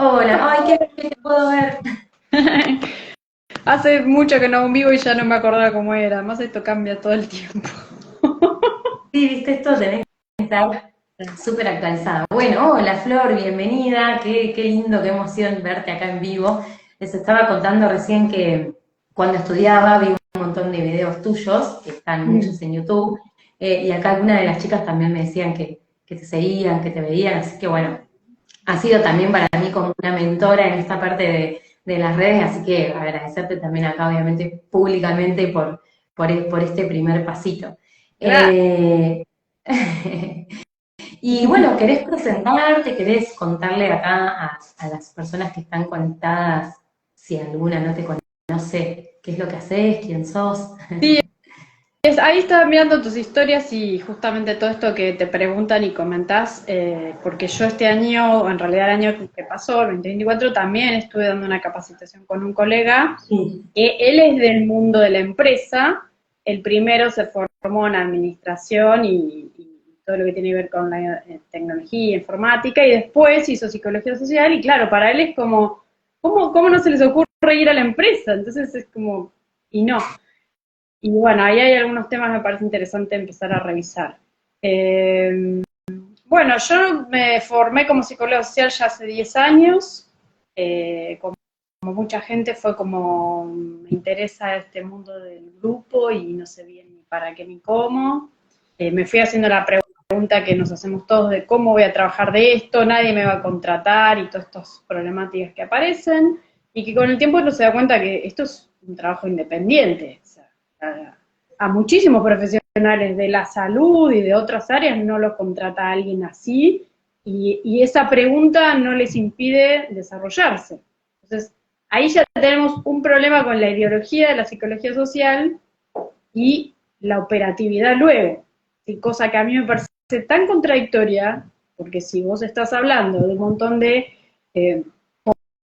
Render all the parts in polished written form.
Hola, ay, qué bien que te puedo ver. Hace mucho que no vivo y ya no me acordaba cómo era. Además esto cambia todo el tiempo. Sí, viste esto, tenés que estar súper actualizada. Bueno, hola Flor, bienvenida, qué lindo, qué emoción verte acá en vivo. Les estaba contando recién que cuando estudiaba vi un montón de videos tuyos, que están muchos en YouTube, y acá algunas de las chicas también me decían que te seguían, que te veían, así que bueno, ha sido también para mí como una mentora en esta parte de las redes, así que agradecerte también acá, obviamente, públicamente por este primer pasito. Gracias. Eh, y bueno, ¿querés presentarte? ¿Querés contarle acá a las personas que están conectadas, si alguna no te conoce, qué es lo que haces, quién sos? Sí, ahí estaba mirando tus historias y justamente todo esto que te preguntan y comentás, porque yo este año, en realidad el año que pasó, el 2024, también estuve dando una capacitación con un colega. Sí. Él es del mundo de la empresa, el primero se formó en administración y todo lo que tiene que ver con la tecnología, informática, y después hizo psicología social, y claro, para él es como, ¿cómo no se les ocurre ir a la empresa? Entonces es como, y no. Y bueno, ahí hay algunos temas que me parece interesante empezar a revisar. Eh, bueno, yo me formé como psicóloga social ya hace 10 años. Como mucha gente fue como, me interesa este mundo del grupo y no sé bien ni para qué ni cómo. Me fui haciendo la pregunta que nos hacemos todos de cómo voy a trabajar de esto, nadie me va a contratar y todas estas problemáticas que aparecen. Y que con el tiempo uno se da cuenta que esto es un trabajo independiente. O sea, a muchísimos profesionales de la salud y de otras áreas no lo contrata alguien así, y esa pregunta no les impide desarrollarse. Entonces, ahí ya tenemos un problema con la ideología de la psicología social y la operatividad luego, ¿sí? Cosa que a mí me parece tan contradictoria, porque si vos estás hablando de un montón de eh,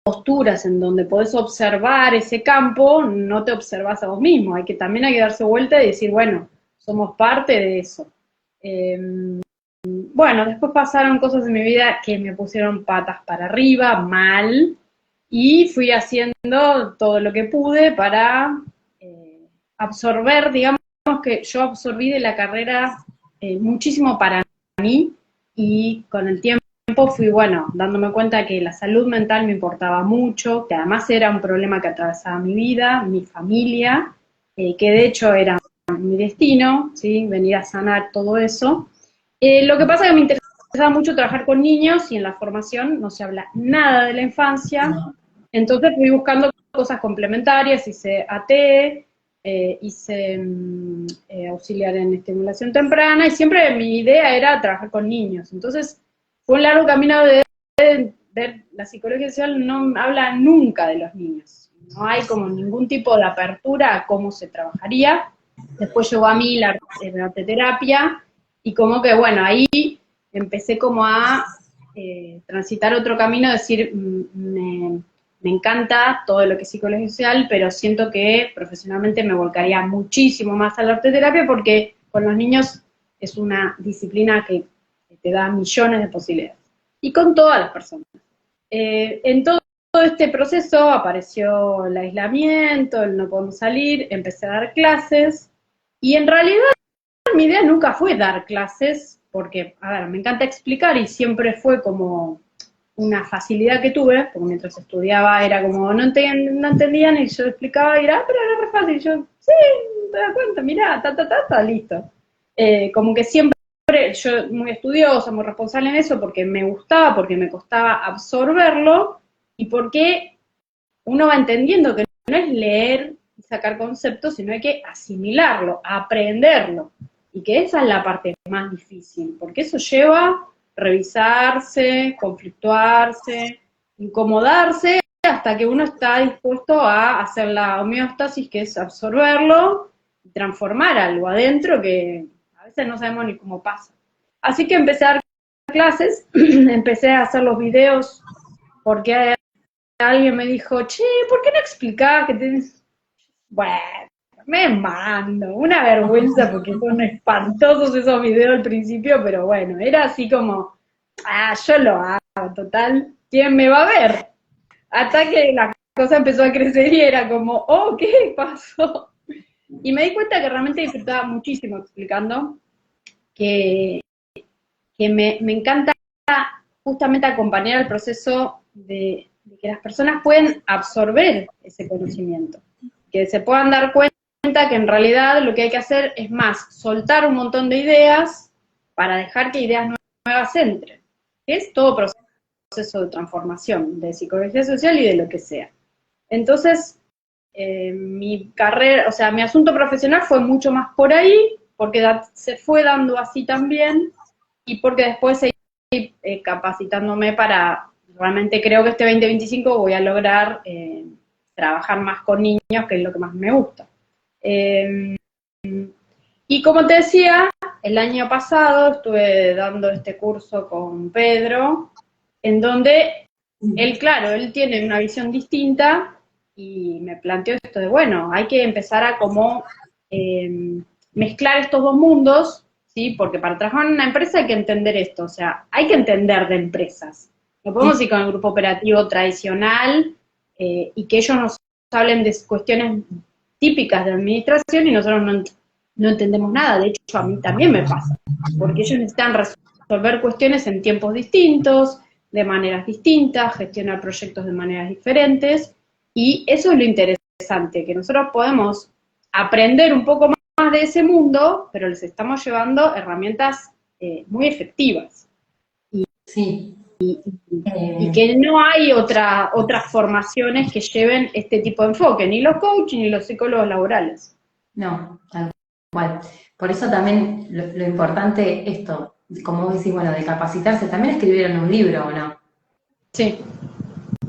posturas en donde podés observar ese campo, no te observas a vos mismo, también hay que darse vuelta y decir, bueno, somos parte de eso. Eh, bueno, después pasaron cosas en mi vida que me pusieron patas para arriba, mal, y fui haciendo todo lo que pude para absorber, digamos que yo absorbí de la carrera muchísimo para mí, y con el tiempo fui, bueno, dándome cuenta que la salud mental me importaba mucho, que además era un problema que atravesaba mi vida, mi familia, que de hecho era mi destino, ¿sí? Venir a sanar todo eso. Lo que pasa es que me interesaba mucho trabajar con niños y en la formación no se habla nada de la infancia, No. entonces fui buscando cosas complementarias, hice AT, hice auxiliar en estimulación temprana, y siempre mi idea era trabajar con niños. Entonces fue un largo camino de ver, la psicología social no habla nunca de los niños, no hay como ningún tipo de apertura a cómo se trabajaría. Después llegó a mí la arteterapia, y como que bueno, ahí empecé como a transitar otro camino, decir, me encanta todo lo que es psicología social, pero siento que profesionalmente me volcaría muchísimo más a la arteterapia, porque con los niños es una disciplina que te da millones de posibilidades. Y con todas las personas. En todo este proceso apareció el aislamiento, el no podemos salir, empecé a dar clases, y en realidad mi idea nunca fue dar clases, porque, a ver, me encanta explicar y siempre fue como una facilidad que tuve, porque mientras estudiaba era como, no entendían y yo explicaba y era, pero era re fácil, y yo, sí, te das cuenta, mirá, listo. Como que siempre, yo muy estudiosa, muy responsable en eso, porque me gustaba, porque me costaba absorberlo, y porque uno va entendiendo que no es leer y sacar conceptos, sino hay que asimilarlo, aprenderlo. Y que esa es la parte más difícil, porque eso lleva revisarse, conflictuarse, incomodarse, hasta que uno está dispuesto a hacer la homeostasis, que es absorberlo y transformar algo adentro que a veces no sabemos ni cómo pasa. Así que empecé a dar clases, empecé a hacer los videos, porque alguien me dijo, che, ¿por qué no explicás que tenés? Bueno, me mando, una vergüenza porque son espantosos esos videos al principio, pero bueno, era así como, yo lo hago, total. ¿quién me va a ver? Hasta que la cosa empezó a crecer y era como, oh, ¿qué pasó? Y me di cuenta que realmente disfrutaba muchísimo explicando, que, que me encanta justamente acompañar el proceso de que las personas pueden absorber ese conocimiento, que se puedan dar cuenta que en realidad lo que hay que hacer es más soltar un montón de ideas para dejar que ideas nuevas entren, que es todo proceso de transformación, de psicología social y de lo que sea. Entonces, mi carrera, o sea, mi asunto profesional fue mucho más por ahí, porque se fue dando así también, y porque después seguí capacitándome para, realmente creo que este 2025 voy a lograr trabajar más con niños, que es lo que más me gusta. Y como te decía, el año pasado estuve dando este curso con Pedro, en donde él, claro, él tiene una visión distinta y me planteó esto de, bueno, hay que empezar a como mezclar estos dos mundos, ¿sí? Porque para trabajar en una empresa hay que entender esto, o sea, hay que entender de empresas. No podemos ir con el grupo operativo tradicional y que ellos nos hablen de cuestiones típicas de administración y nosotros no entendemos nada. De hecho, a mí también me pasa, porque ellos necesitan resolver cuestiones en tiempos distintos, de maneras distintas, gestionar proyectos de maneras diferentes, y eso es lo interesante, que nosotros podemos aprender un poco más de ese mundo, pero les estamos llevando herramientas muy efectivas. Sí. Y que no hay otras formaciones que lleven este tipo de enfoque, ni los coaches ni los psicólogos laborales. No, tal cual. Por eso también lo importante esto, como vos decís, bueno, de capacitarse, también escribieron un libro, ¿o no? Sí.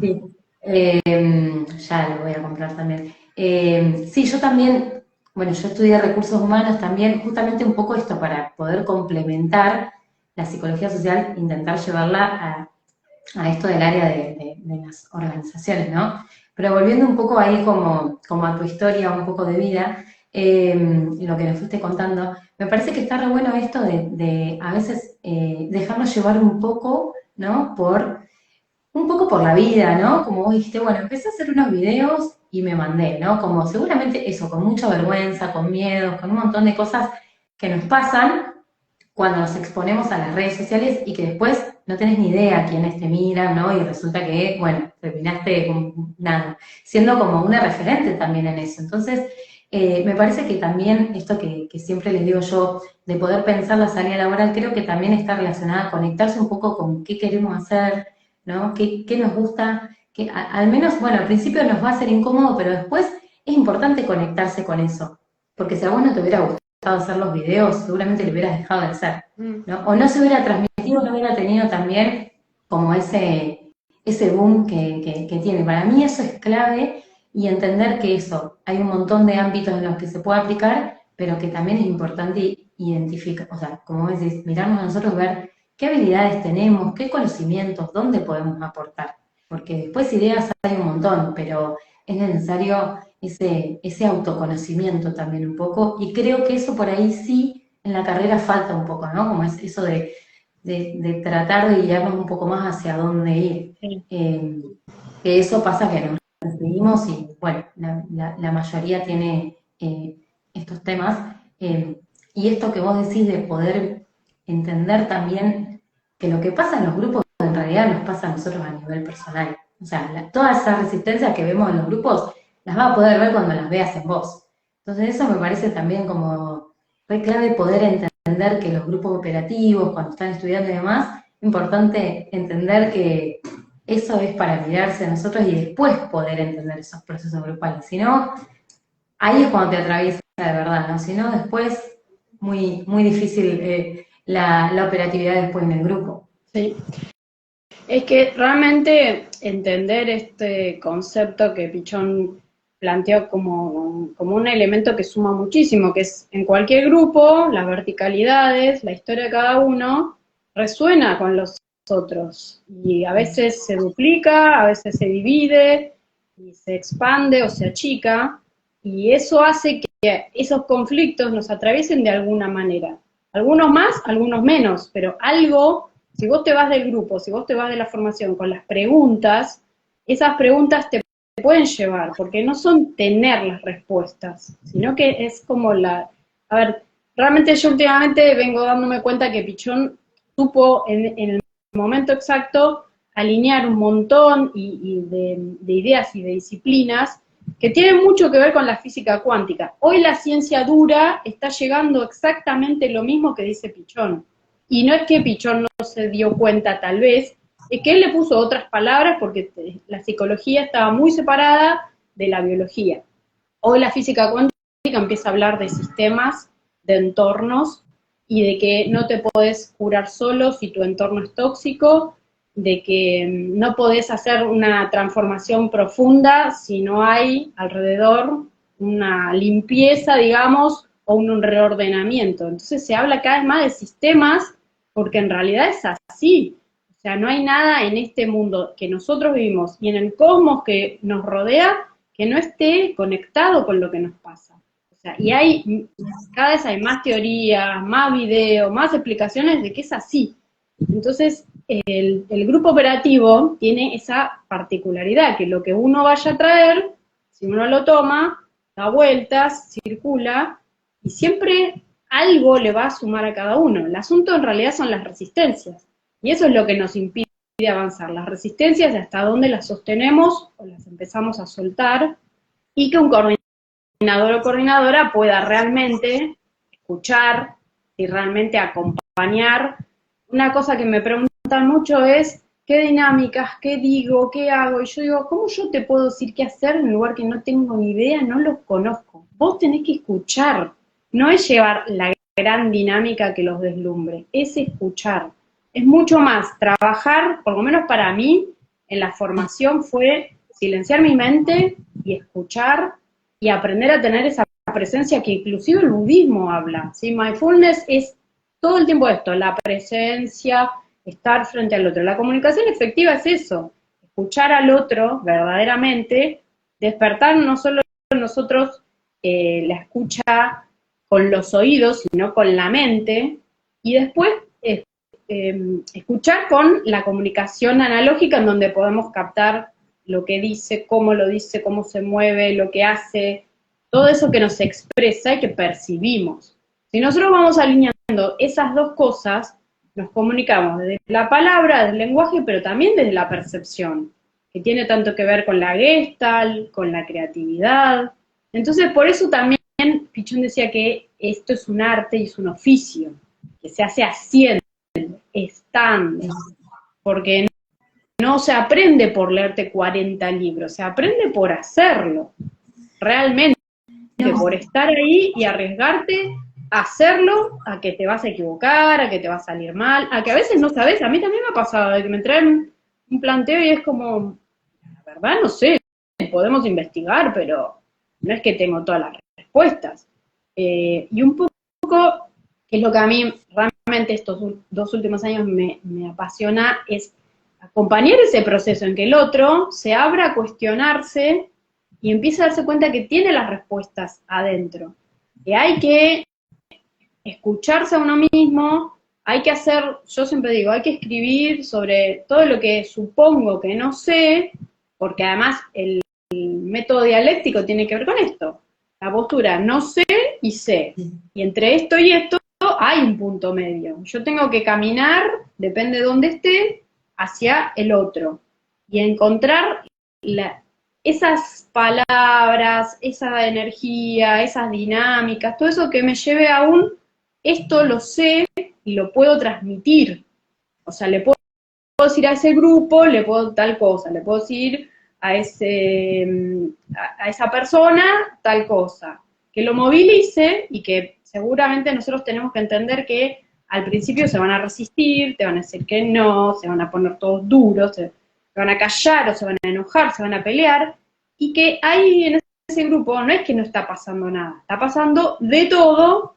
Sí. Ya lo voy a comprar también. Sí, yo también, bueno, yo estudié recursos humanos también, justamente un poco esto para poder complementar la psicología social, intentar llevarla a esto del área de las organizaciones, ¿no? Pero volviendo un poco ahí como a tu historia, un poco de vida, lo que nos fuiste contando, me parece que está re bueno esto de a veces dejarnos llevar un poco, ¿no? Un poco por la vida, ¿no? Como vos dijiste, bueno, empecé a hacer unos videos y me mandé, ¿no? Como seguramente eso, con mucha vergüenza, con miedo, con un montón de cosas que nos pasan cuando nos exponemos a las redes sociales y que después no tenés ni idea quiénes te miran, ¿no? Y resulta que, bueno, terminaste nada, siendo como una referente también en eso. Entonces, me parece que también esto que siempre les digo yo, de poder pensar la salida laboral, creo que también está relacionada a conectarse un poco con qué queremos hacer, ¿no? ¿Qué nos gusta? Que al menos, bueno, al principio nos va a ser incómodo, pero después es importante conectarse con eso. Porque si a vos no te hubiera gustado hacer los videos, seguramente lo hubieras dejado de hacer, ¿no? O no se hubiera transmitido, no hubiera tenido también como ese boom que tiene. Para mí eso es clave y entender que eso, hay un montón de ámbitos en los que se puede aplicar, pero que también es importante identificar, o sea, como decís, mirarnos a nosotros, ver qué habilidades tenemos, qué conocimientos, dónde podemos aportar. Porque después ideas hay un montón, pero es necesario ese autoconocimiento también un poco, y creo que eso por ahí sí en la carrera falta un poco, ¿no? Como es eso de tratar de guiarnos un poco más hacia dónde ir. Sí. Que eso pasa que nos recibimos y, bueno, la mayoría tiene estos temas. Y esto que vos decís de poder entender también que lo que pasa en los grupos en realidad nos pasa a nosotros a nivel personal. O sea, todas esas resistencias que vemos en los grupos las vas a poder ver cuando las veas en vos. Entonces eso me parece también como fue clave poder entender que los grupos operativos, cuando están estudiando y demás, es importante entender que eso es para mirarse a nosotros y después poder entender esos procesos grupales. Si no, ahí es cuando te atraviesa de verdad, ¿no? Si no, después muy difícil la operatividad después en el grupo. Sí. Es que realmente entender este concepto que Pichón planteó como un elemento que suma muchísimo, que es en cualquier grupo, las verticalidades, la historia de cada uno, resuena con los otros. Y a veces se duplica, a veces se divide, y se expande o se achica, y eso hace que esos conflictos nos atraviesen de alguna manera. Algunos más, algunos menos, pero algo Si vos te vas del grupo, si vos te vas de la formación con las preguntas, esas preguntas te pueden llevar, porque no son tener las respuestas, sino que es como la... A ver, realmente yo últimamente vengo dándome cuenta que Pichón supo en el momento exacto alinear un montón de ideas y de disciplinas que tienen mucho que ver con la física cuántica. Hoy la ciencia dura está llegando exactamente lo mismo que dice Pichón. Y no es que Pichón no se dio cuenta tal vez, es que él le puso otras palabras porque la psicología estaba muy separada de la biología. Hoy la física cuántica empieza a hablar de sistemas, de entornos, y de que no te podés curar solo si tu entorno es tóxico, de que no podés hacer una transformación profunda si no hay alrededor una limpieza, digamos, o un reordenamiento. Entonces se habla cada vez más de sistemas, porque en realidad es así. O sea, no hay nada en este mundo que nosotros vivimos y en el cosmos que nos rodea que no esté conectado con lo que nos pasa. O sea, y cada vez hay más teorías, más videos, más explicaciones de que es así. Entonces, el grupo operativo tiene esa particularidad, que lo que uno vaya a traer, si uno lo toma, da vueltas, circula, y siempre algo le va a sumar a cada uno. El asunto en realidad son las resistencias, y eso es lo que nos impide avanzar. Las resistencias de hasta dónde las sostenemos o las empezamos a soltar, y que un coordinador o coordinadora pueda realmente escuchar y realmente acompañar. Una cosa que me preguntan mucho es, ¿qué dinámicas, qué digo, qué hago? Y yo digo, ¿cómo yo te puedo decir qué hacer en un lugar que no tengo ni idea, no los conozco? Vos tenés que escuchar, no es llevar la gran dinámica que los deslumbre, es escuchar. Es mucho más trabajar, por lo menos para mí, en la formación fue silenciar mi mente y escuchar y aprender a tener esa presencia que inclusive el budismo habla, ¿sí? Mindfulness es todo el tiempo esto, la presencia, estar frente al otro. La comunicación efectiva es eso, escuchar al otro verdaderamente, despertar no solo nosotros la escucha con los oídos, sino con la mente, y después escuchar con la comunicación analógica en donde podemos captar lo que dice, cómo se mueve, lo que hace, todo eso que nos expresa y que percibimos. Si nosotros vamos alineando esas dos cosas, nos comunicamos desde la palabra, desde el lenguaje, pero también desde la percepción, que tiene tanto que ver con la Gestalt, con la creatividad. Entonces, por eso también Pichón decía que esto es un arte y es un oficio, que se hace haciendo, estando, porque no se aprende por leerte 40 libros, se aprende por hacerlo, realmente, por estar ahí y arriesgarte a hacerlo, a que te vas a equivocar, a que te va a salir mal, a que a veces no sabes. A mí también me ha pasado de que me traen un planteo y es como, la verdad no sé, podemos investigar, pero no es que tengo todas las respuestas. Y un poco, que es lo que a mí realmente estos 2 últimos años me apasiona, es acompañar ese proceso en que el otro se abra a cuestionarse y empieza a darse cuenta que tiene las respuestas adentro. Que hay que escucharse a uno mismo, hay que hacer, yo siempre digo, hay que escribir sobre todo lo que supongo que no sé, porque además el método dialéctico tiene que ver con esto. La postura no sé y sé. Y entre esto y esto hay un punto medio. Yo tengo que caminar, depende de dónde esté, hacia el otro. Y encontrar esas palabras, esa energía, esas dinámicas, todo eso que me lleve a esto lo sé y lo puedo transmitir. O sea, le puedo decir a ese grupo, le puedo tal cosa, le puedo decir a esa persona tal cosa. Que lo movilice y que seguramente nosotros tenemos que entender que al principio se van a resistir, te van a decir que no, se van a poner todos duros, se van a callar o se van a enojar, se van a pelear, y que ahí en ese grupo no es que no está pasando nada, está pasando de todo,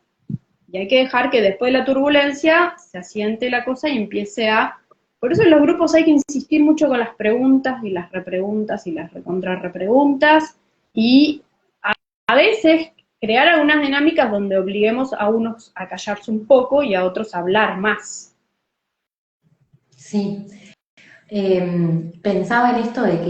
y hay que dejar que después de la turbulencia se asiente la cosa y empiece a... Por eso en los grupos hay que insistir mucho con las preguntas y las repreguntas y las recontrarrepreguntas, y a veces crear algunas dinámicas donde obliguemos a unos a callarse un poco y a otros a hablar más. Sí. Pensaba en esto de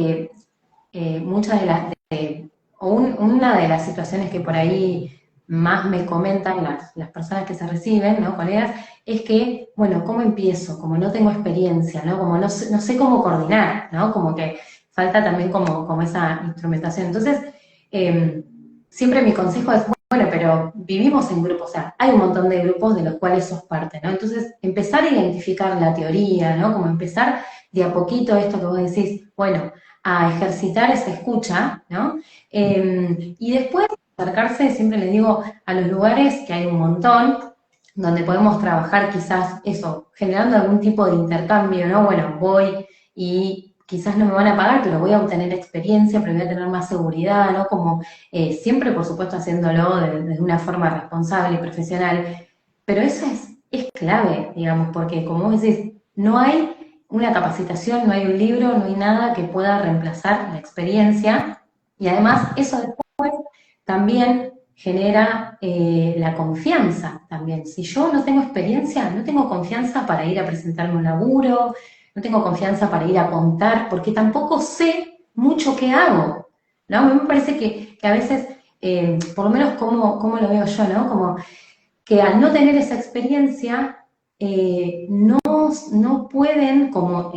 que muchas de una de las situaciones que por ahí más me comentan las personas que se reciben, ¿no? Colegas, es que, bueno, ¿cómo empiezo? Como no tengo experiencia, ¿no? Como no sé cómo coordinar, ¿no? Como que falta también como esa instrumentación. Entonces, eh, siempre mi consejo es, bueno, pero vivimos en grupos, o sea, hay un montón de grupos de los cuales sos parte, ¿no? Entonces, empezar a identificar la teoría, ¿no? Como empezar de a poquito esto que vos decís, bueno, a ejercitar esa escucha, ¿no? Y después acercarse, siempre les digo, a los lugares que hay un montón, donde podemos trabajar quizás eso, generando algún tipo de intercambio, ¿no? Bueno, voy y quizás no me van a pagar, pero voy a obtener experiencia, pero voy a tener más seguridad, ¿no? Como siempre, por supuesto, haciéndolo de una forma responsable y profesional, pero eso es clave, digamos, porque como vos decís, no hay una capacitación, no hay un libro, no hay nada que pueda reemplazar la experiencia y además eso después también genera la confianza también. Si yo no tengo experiencia, no tengo confianza para ir a presentarme un laburo, no tengo confianza para ir a contar, porque tampoco sé mucho qué hago, ¿no? A mí me parece que a veces, por lo menos como lo veo yo, ¿no? Como que al no tener esa experiencia, no pueden como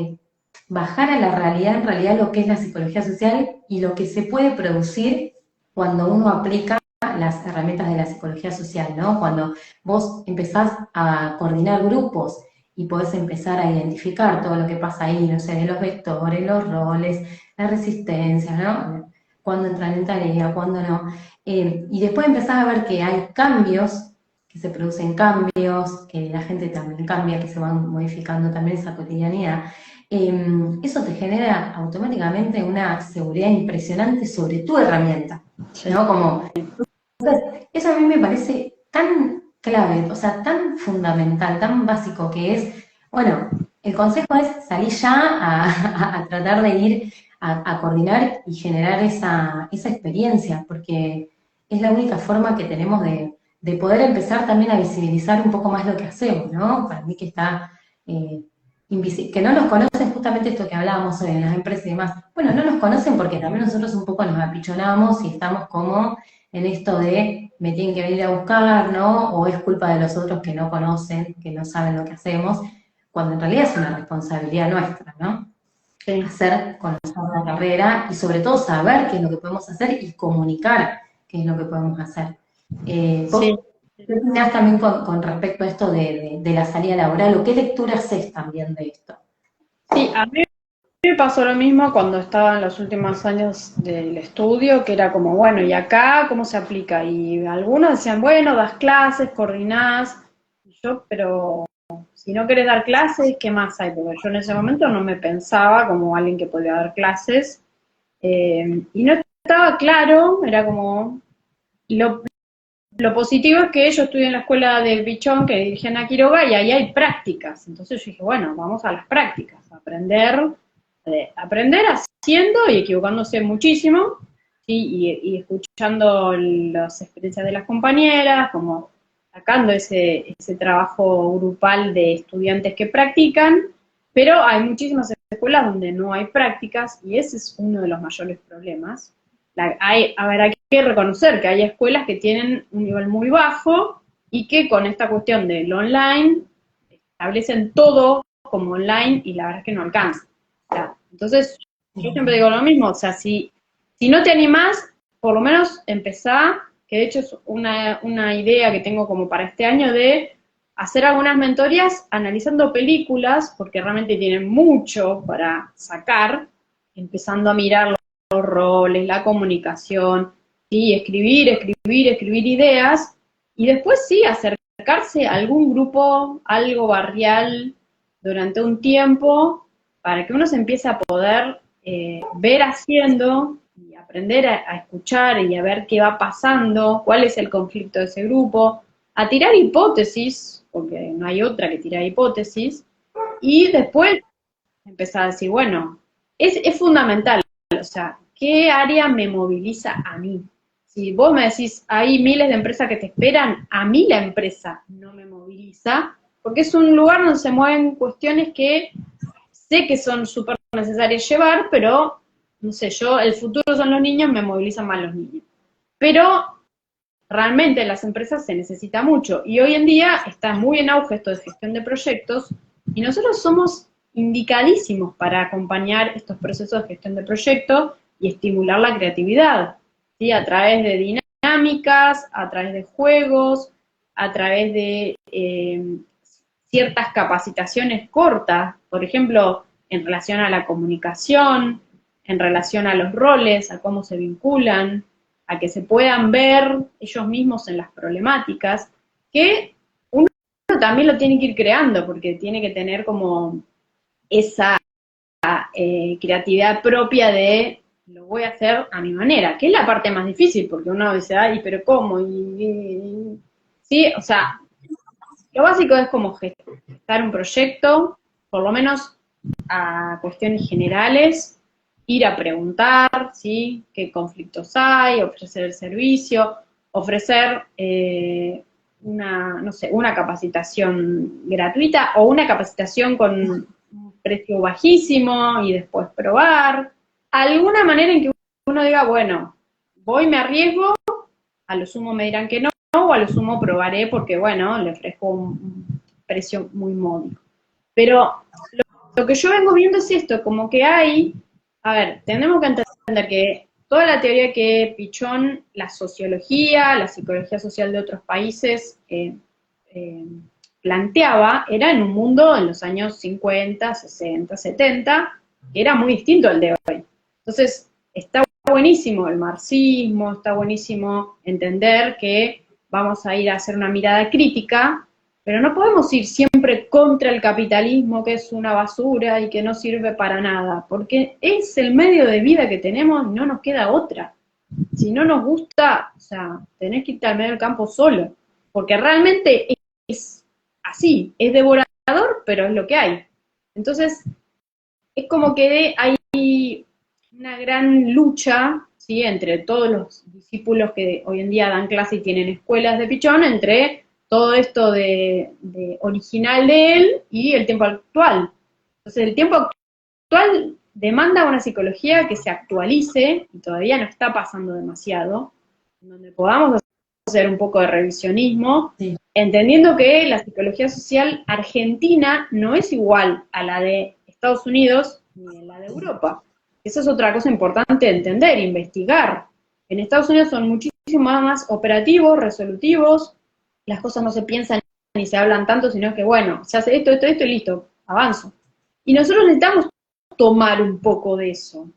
bajar a la realidad, en realidad lo que es la psicología social y lo que se puede producir cuando uno aplica las herramientas de la psicología social, ¿no? Cuando vos empezás a coordinar grupos y podés empezar a identificar todo lo que pasa ahí, no sé, de los vectores, los roles, las resistencias, ¿no? Cuándo entran en tarea, cuándo no. Y después empezás a ver que hay cambios, que se producen cambios, que la gente también cambia, que se van modificando también esa cotidianidad. Eso te genera automáticamente una seguridad impresionante sobre tu herramienta, Sí. ¿no? Como, entonces, eso a mí me parece tan clave, o sea, tan fundamental, tan básico que es, bueno, el consejo es salir ya a tratar de ir a coordinar y generar esa experiencia, porque es la única forma que tenemos de poder empezar también a visibilizar un poco más lo que hacemos, ¿no? Para mí que está que no nos conocen, justamente esto que hablábamos hoy en las empresas y demás. Bueno, no nos conocen porque también nosotros un poco nos apichonamos y estamos como en esto de me tienen que venir a buscar, ¿no? O es culpa de los otros que no conocen, que no saben lo que hacemos, cuando en realidad es una responsabilidad nuestra, ¿no? Sí. Hacer, conocer la carrera y sobre todo saber qué es lo que podemos hacer y comunicar qué es lo que podemos hacer. Sí. ¿Vos qué opinás también con respecto a esto de la salida laboral o qué lectura haces también de esto? Sí, a mí me pasó lo mismo cuando estaba en los últimos años del estudio, que era como, bueno, ¿y acá cómo se aplica? Y algunos decían, bueno, das clases, coordinás, y yo, pero si no querés dar clases, ¿qué más hay? Porque yo en ese momento no me pensaba como alguien que podía dar clases, y no estaba claro, era como, lo positivo es que yo estudié en la escuela del Bichón que dirigían a Quiroga y ahí hay prácticas. Entonces yo dije, bueno, vamos a las prácticas, aprender haciendo y equivocándose muchísimo, ¿sí? Y escuchando las experiencias de las compañeras, como sacando ese trabajo grupal de estudiantes que practican, pero hay muchísimas escuelas donde no hay prácticas y ese es uno de los mayores problemas. Hay que reconocer que hay escuelas que tienen un nivel muy bajo y que con esta cuestión del online establecen todo como online y la verdad es que no alcanza. O sea, entonces, yo siempre digo lo mismo, o sea, si no te animás, por lo menos empezá, que de hecho es una idea que tengo como para este año de hacer algunas mentorías analizando películas, porque realmente tienen mucho para sacar, empezando a mirar los roles, la comunicación, ¿sí? Escribir ideas, y después sí, acercarse a algún grupo, algo barrial, durante un tiempo, para que uno se empiece a poder ver haciendo y aprender a escuchar y a ver qué va pasando, cuál es el conflicto de ese grupo, a tirar hipótesis, porque no hay otra que tirar hipótesis, y después empezar a decir, bueno, es fundamental, o sea, ¿qué área me moviliza a mí? Si vos me decís, hay miles de empresas que te esperan, a mí la empresa no me moviliza, porque es un lugar donde se mueven cuestiones que sé que son súper necesarias llevar, pero, no sé, yo, el futuro son los niños, me movilizan más los niños. Pero realmente en las empresas se necesita mucho, y hoy en día está muy en auge esto de gestión de proyectos, y nosotros somos indicadísimos para acompañar estos procesos de gestión de proyectos y estimular la creatividad, ¿sí? A través de dinámicas, a través de juegos, a través de ciertas capacitaciones cortas, por ejemplo, en relación a la comunicación, en relación a los roles, a cómo se vinculan, a que se puedan ver ellos mismos en las problemáticas, que uno también lo tiene que ir creando, porque tiene que tener como esa creatividad propia de lo voy a hacer a mi manera, que es la parte más difícil, porque uno dice, ay, pero ¿cómo? Sí, o sea, lo básico es como gestar un proyecto, por lo menos a cuestiones generales, ir a preguntar, ¿sí? Qué conflictos hay, ofrecer el servicio, ofrecer no sé, una capacitación gratuita o una capacitación con un precio bajísimo y después probar. Alguna manera en que uno diga, bueno, voy, me arriesgo, a lo sumo me dirán que no, o a lo sumo probaré porque, bueno, le ofrezco un precio muy módico. Pero lo que yo vengo viendo es esto, como que hay, a ver, tenemos que entender que toda la teoría que Pichón, la sociología, la psicología social de otros países planteaba, era en un mundo en los años 50, 60, 70, que era muy distinto al de hoy. Entonces, está buenísimo el marxismo, está buenísimo entender que vamos a ir a hacer una mirada crítica, pero no podemos ir siempre contra el capitalismo, que es una basura y que no sirve para nada, porque es el medio de vida que tenemos y no nos queda otra. Si no nos gusta, o sea, tenés que irte al medio del campo solo, porque realmente es así, es devorador, pero es lo que hay. Entonces, es como que hay una gran lucha, ¿sí? Entre todos los discípulos que hoy en día dan clase y tienen escuelas de Pichón, entre todo esto de original de él y el tiempo actual. Entonces, el tiempo actual demanda una psicología que se actualice, y todavía no está pasando demasiado, donde podamos hacer un poco de revisionismo, Sí. entendiendo que la psicología social argentina no es igual a la de Estados Unidos ni a la de Europa. Esa es otra cosa importante de entender, investigar. En Estados Unidos son muchísimo más operativos, resolutivos, las cosas no se piensan ni se hablan tanto, sino que, bueno, se hace esto, esto, esto y listo, avanzo. Y nosotros necesitamos tomar un poco de eso.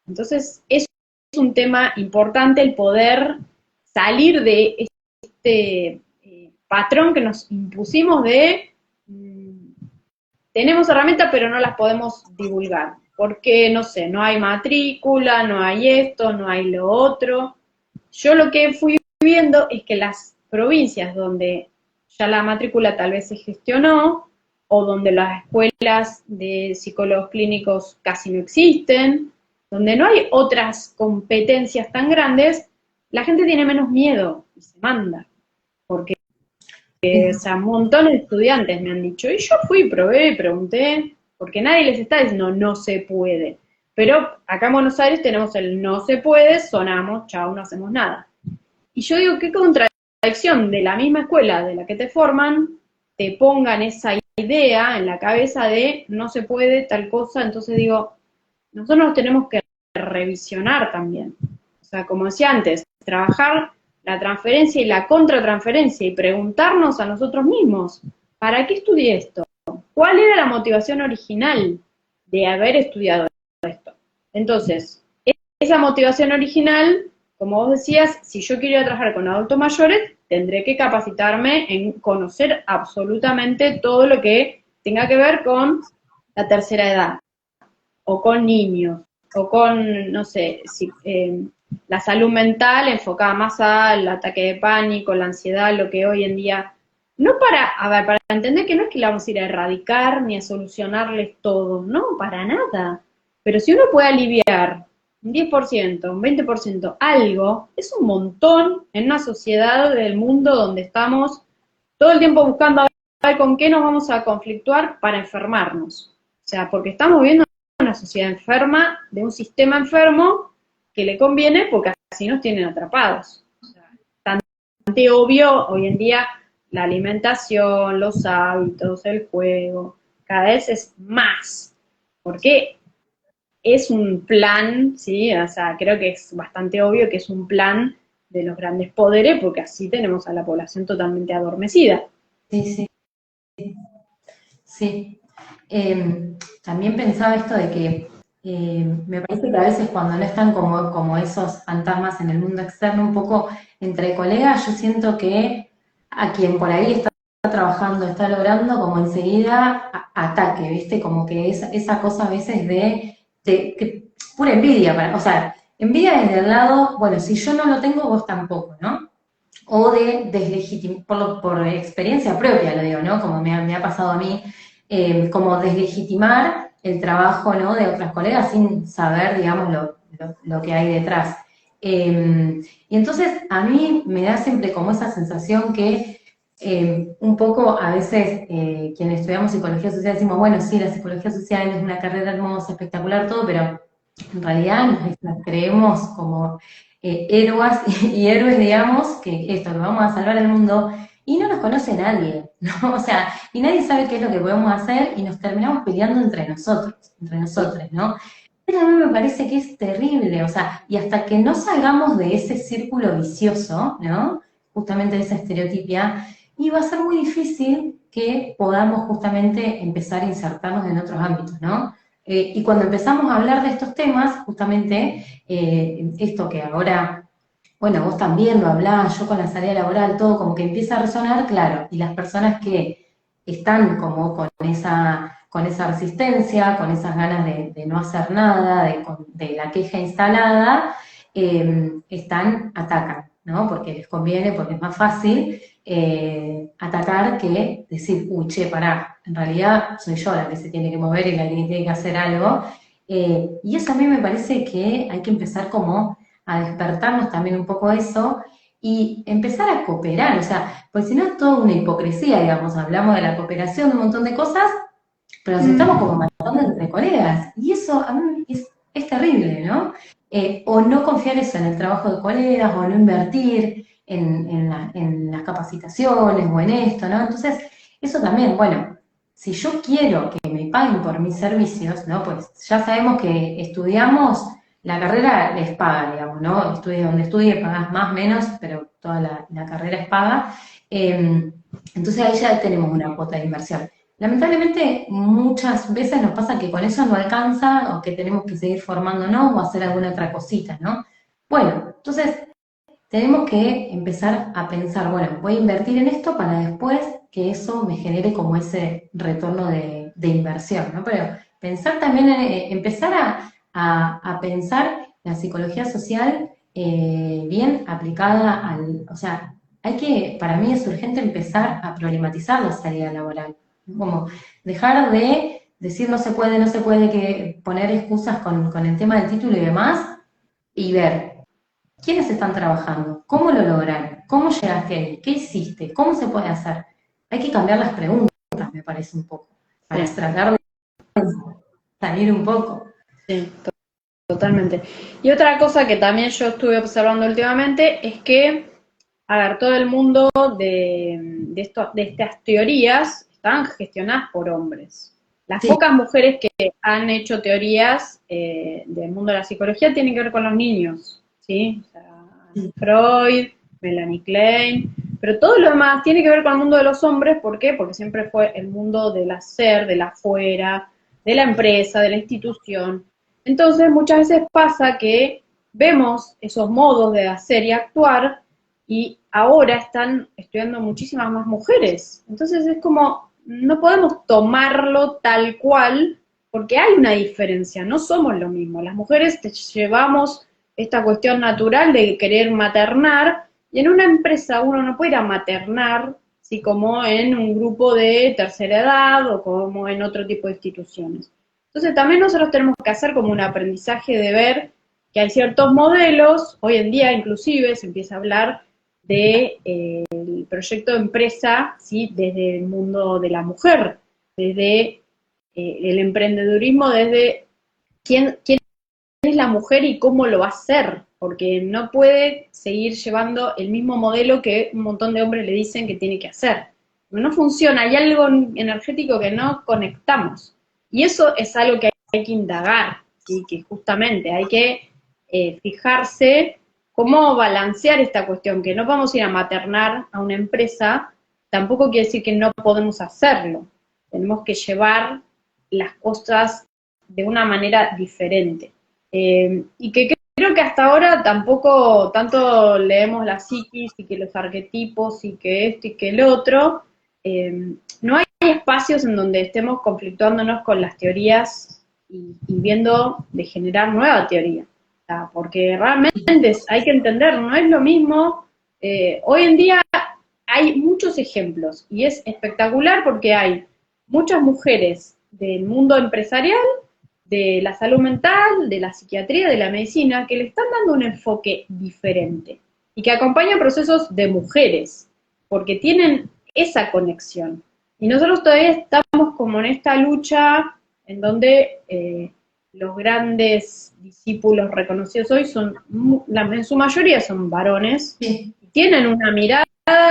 Entonces, es un tema importante el poder salir de este patrón que nos impusimos de tenemos herramientas pero no las podemos divulgar, porque, no sé, no hay matrícula, no hay esto, no hay lo otro. Yo lo que fui viendo es que las provincias donde ya la matrícula tal vez se gestionó, o donde las escuelas de psicólogos clínicos casi no existen, donde no hay otras competencias tan grandes, la gente tiene menos miedo y se manda. Porque, o sea, un montón de estudiantes me han dicho, y yo fui, probé, pregunté, porque nadie les está diciendo no se puede. Pero acá en Buenos Aires tenemos el no se puede, sonamos, chao, no hacemos nada. Y yo digo, qué contradicción de la misma escuela de la que te forman, te pongan esa idea en la cabeza de no se puede tal cosa, entonces digo, nosotros nos tenemos que revisionar también. O sea, como decía antes, trabajar la transferencia y la contratransferencia y preguntarnos a nosotros mismos, ¿para qué estudié esto? ¿Cuál era la motivación original de haber estudiado esto? Entonces, esa motivación original, como vos decías, si yo quiero ir a trabajar con adultos mayores, tendré que capacitarme en conocer absolutamente todo lo que tenga que ver con la tercera edad, o con niños, o con, no sé, la salud mental enfocada más al ataque de pánico, la ansiedad, lo que hoy en día, no para, a ver, para entender que no es que la vamos a ir a erradicar ni a solucionarles todo, no, para nada. Pero si uno puede aliviar un 10%, un 20%, algo, es un montón en una sociedad del mundo donde estamos todo el tiempo buscando a ver con qué nos vamos a conflictuar para enfermarnos. sea, porque estamos viendo una sociedad enferma, de un sistema enfermo que le conviene porque así nos tienen atrapados. O sea, bastante obvio hoy en día la alimentación, los hábitos, el juego, cada vez es más. Porque es un plan, ¿sí? O sea, creo que es bastante obvio que es un plan de los grandes poderes, porque así tenemos a la población totalmente adormecida. Sí, sí, sí. También pensaba esto de que me parece que a veces cuando no están como esos fantasmas en el mundo externo, un poco entre colegas, yo siento que a quien por ahí está trabajando, está logrando, como enseguida ataque, ¿viste? Como que esa cosa a veces que pura envidia, o sea, envidia desde el lado, bueno, si yo no lo tengo, vos tampoco, ¿no? O de deslegitimar, por experiencia propia lo digo, ¿no? Como me ha pasado a mí, como deslegitimar el trabajo, ¿no? De otras colegas sin saber, digamos, lo que hay detrás. Y entonces a mí me da siempre como esa sensación que un poco a veces quienes estudiamos psicología social decimos, bueno, sí, la psicología social es una carrera hermosa, espectacular, todo, pero en realidad nos creemos como héroes y héroes, digamos, que vamos a salvar el mundo, y no nos conoce nadie, ¿no? O sea, y nadie sabe qué es lo que podemos hacer y nos terminamos peleando entre nosotros, ¿no? Pero a mí me parece que es terrible, o sea, y hasta que no salgamos de ese círculo vicioso, ¿no? Justamente de esa estereotipia, y va a ser muy difícil que podamos justamente empezar a insertarnos en otros ámbitos, ¿no? Y cuando empezamos a hablar de estos temas, justamente, esto que ahora, bueno, vos también lo hablás, yo con la salida laboral, todo como que empieza a resonar, claro, y las personas que están como con esa resistencia, con esas ganas de no hacer nada, de la queja instalada, atacan, ¿no? Porque les conviene, porque es más fácil atacar que decir, uy, che, pará, en realidad soy yo la que se tiene que mover y la que tiene que hacer algo. Y eso a mí me parece que hay que empezar como a despertarnos también un poco eso y empezar a cooperar, o sea, pues si no es toda una hipocresía, digamos, hablamos de la cooperación, de un montón de cosas, pero nos estamos como matando entre colegas, y eso a mí es terrible, ¿no? O no confiar eso en el trabajo de colegas, o no invertir en las capacitaciones, o en esto, ¿no? Entonces, eso también, bueno, si yo quiero que me paguen por mis servicios, ¿no? Pues ya sabemos que estudiamos, la carrera les paga, digamos, ¿no? Estudie donde estudie, pagás más, menos, pero toda la carrera es paga. Entonces ahí ya tenemos una cuota de inversión. Lamentablemente, muchas veces nos pasa que con eso no alcanza o que tenemos que seguir formándonos o hacer alguna otra cosita, ¿no? Bueno, entonces tenemos que empezar a pensar, bueno, voy a invertir en esto para después que eso me genere como ese retorno de inversión, ¿no? Pero pensar también, empezar a pensar la psicología social bien aplicada o sea, para mí es urgente empezar a problematizar la salida laboral. Como dejar de decir no se puede, que poner excusas con el tema del título y demás, y ver quiénes están trabajando, cómo lo lograron, cómo llegaste ahí, qué hiciste, cómo se puede hacer. Hay que cambiar las preguntas, me parece un poco, para Sí, tratar de salir un poco. sí, totalmente. Y otra cosa que también yo estuve observando últimamente es que, a ver, todo el mundo de estas teorías están gestionadas por hombres. Las Sí, pocas mujeres que han hecho teorías del mundo de la psicología tienen que ver con los niños, ¿sí? O sea, Anne Freud, Melanie Klein, pero todo lo demás tiene que ver con el mundo de los hombres. ¿Por qué? Porque siempre fue el mundo del hacer, del afuera, de la empresa, de la institución. Entonces, muchas veces pasa que vemos esos modos de hacer y actuar y ahora están estudiando muchísimas más mujeres. Entonces es como, no podemos tomarlo tal cual porque hay una diferencia, no somos lo mismo. Las mujeres llevamos esta cuestión natural de querer maternar y en una empresa uno no puede ir a maternar, ¿sí? Como en un grupo de tercera edad o como en otro tipo de instituciones. Entonces también nosotros tenemos que hacer como un aprendizaje de ver que hay ciertos modelos, hoy en día inclusive se empieza a hablar de el proyecto de empresa, ¿sí? Desde el mundo de la mujer, desde el emprendedurismo desde quién es la mujer y cómo lo va a hacer, porque no puede seguir llevando el mismo modelo que un montón de hombres le dicen que tiene que hacer. No funciona, hay algo energético que no conectamos. Y eso es algo que hay que indagar, ¿sí? Que justamente hay que fijarse cómo balancear esta cuestión, que no vamos a ir a maternar a una empresa, tampoco quiere decir que no podemos hacerlo. Tenemos que llevar las cosas de una manera diferente. Y que creo que hasta ahora tampoco tanto leemos la psiquis y que los arquetipos y que esto y que el otro, no hay espacios en donde estemos conflictuándonos con las teorías y viendo de generar nueva teoría. O sea, porque realmente hay que entender, no es lo mismo. Hoy en día hay muchos ejemplos y es espectacular porque hay muchas mujeres del mundo empresarial, de la salud mental, de la psiquiatría, de la medicina, que le están dando un enfoque diferente y que acompañan procesos de mujeres, porque tienen esa conexión. Y nosotros todavía estamos como en esta lucha en donde los grandes discípulos reconocidos hoy son, en su mayoría son varones, Sí. tienen una mirada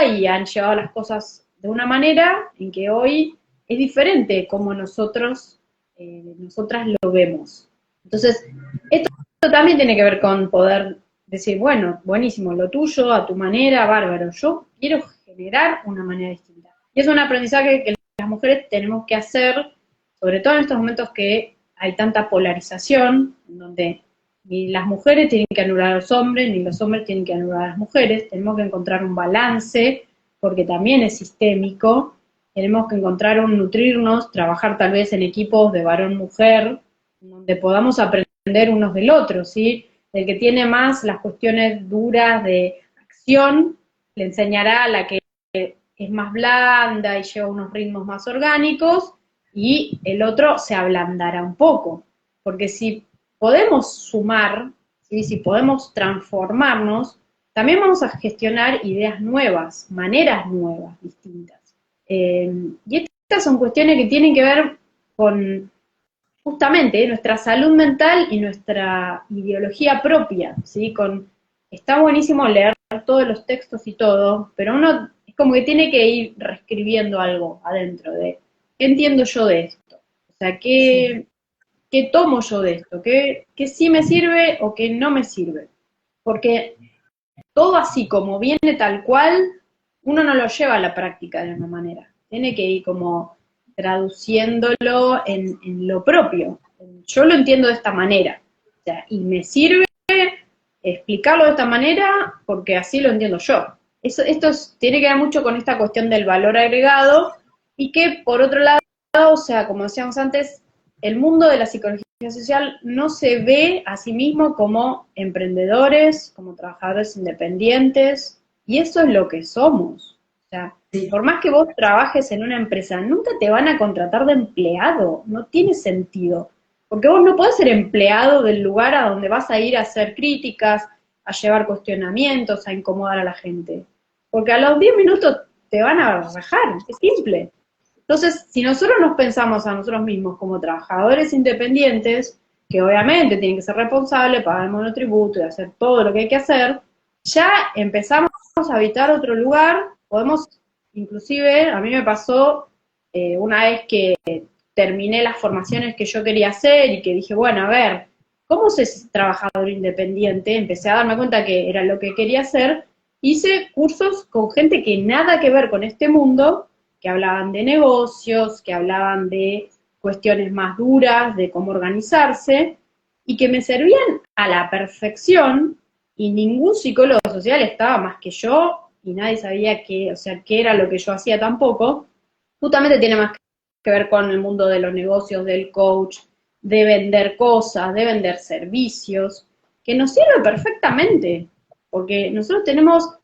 y han llevado las cosas de una manera en que hoy es diferente como nosotras lo vemos. Entonces, esto también tiene que ver con poder decir, bueno, buenísimo, lo tuyo, a tu manera, bárbaro, yo quiero generar una manera distinta. Y es un aprendizaje que las mujeres tenemos que hacer, sobre todo en estos momentos que hay tanta polarización, en donde ni las mujeres tienen que anular a los hombres, ni los hombres tienen que anular a las mujeres, tenemos que encontrar un balance, porque también es sistémico, tenemos que encontrar un nutrirnos, trabajar tal vez en equipos de varón-mujer, donde podamos aprender unos del otro, ¿sí? El que tiene más las cuestiones duras de acción, le enseñará a la que es más blanda y lleva unos ritmos más orgánicos, y el otro se ablandará un poco, porque si podemos sumar, ¿sí? Si podemos transformarnos, también vamos a gestionar ideas nuevas, maneras nuevas, distintas. Y estas son cuestiones que tienen que ver con justamente nuestra salud mental y nuestra ideología propia, ¿sí? Está buenísimo leer todos los textos y todo, pero uno es como que tiene que ir reescribiendo algo adentro de, ¿qué entiendo yo de esto? O sea, ¿qué tomo yo de esto? ¿Qué sí me sirve o qué no me sirve? Porque todo así como viene tal cual, uno no lo lleva a la práctica de una manera. Tiene que ir como traduciéndolo en lo propio. Yo lo entiendo de esta manera. O sea, y me sirve explicarlo de esta manera porque así lo entiendo yo. Esto tiene que ver mucho con esta cuestión del valor agregado y que, por otro lado, o sea, como decíamos antes, el mundo de la psicología social no se ve a sí mismo como emprendedores, como trabajadores independientes, y eso es lo que somos. O sea, Sí. por más que vos trabajes en una empresa, nunca te van a contratar de empleado, no tiene sentido. Porque vos no podés ser empleado del lugar a donde vas a ir a hacer críticas, a llevar cuestionamientos, a incomodar a la gente. Porque a los 10 minutos te van a rajar, es simple. Entonces, si nosotros nos pensamos a nosotros mismos como trabajadores independientes, que obviamente tienen que ser responsables, pagar el monotributo y hacer todo lo que hay que hacer, ya empezamos a habitar otro lugar, podemos, inclusive, a mí me pasó una vez que terminé las formaciones que yo quería hacer y que dije, bueno, a ver, ¿cómo se es trabajador independiente? Empecé a darme cuenta que era lo que quería hacer, hice cursos con gente que nada que ver con este mundo, que hablaban de negocios, que hablaban de cuestiones más duras, de cómo organizarse, y que me servían a la perfección, y ningún psicólogo social estaba más que yo, y nadie sabía qué, o sea, qué era lo que yo hacía tampoco. Justamente tiene más que ver con el mundo de los negocios, del coach, de vender cosas, de vender servicios, que nos sirve perfectamente, porque nosotros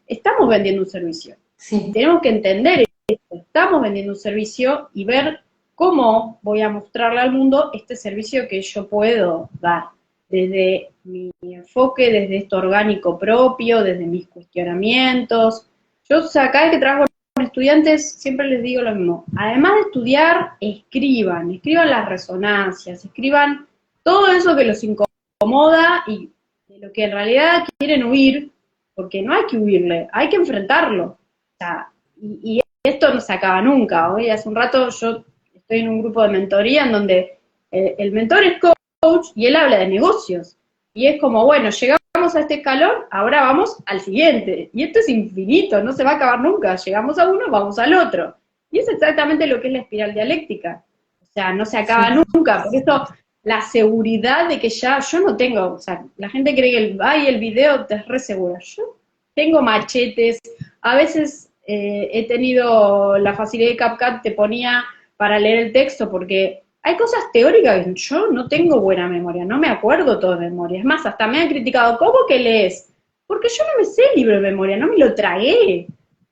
estamos vendiendo un servicio. Sí. Tenemos que entender esto, estamos vendiendo un servicio y ver cómo voy a mostrarle al mundo este servicio que yo puedo dar, desde mi enfoque, desde esto orgánico propio, desde mis cuestionamientos. Yo, o sea, cada vez que trabajo en estudiantes siempre les digo lo mismo. Además de estudiar, escriban las resonancias, escriban todo eso que los incomoda y de lo que en realidad quieren huir, porque no hay que huirle, hay que enfrentarlo. O sea, y esto no se acaba nunca. Hoy hace un rato yo estoy en un grupo de mentoría en donde el mentor es coach y él habla de negocios. Y es como, bueno, llegamos a este escalón, ahora vamos al siguiente. Y esto es infinito, no se va a acabar nunca. Llegamos a uno, vamos al otro. Y es exactamente lo que es la espiral dialéctica. O sea, no se acaba nunca. Por eso la seguridad de que ya yo no tengo, o sea, la gente cree que el video te es re segura. Yo tengo machetes, a veces he tenido la facilidad de CapCut, te ponía para leer el texto, porque hay cosas teóricas que yo no tengo buena memoria, no me acuerdo todo de memoria. Es más, hasta me han criticado, ¿cómo que lees? Porque yo no me sé el libro de memoria, no me lo tragué.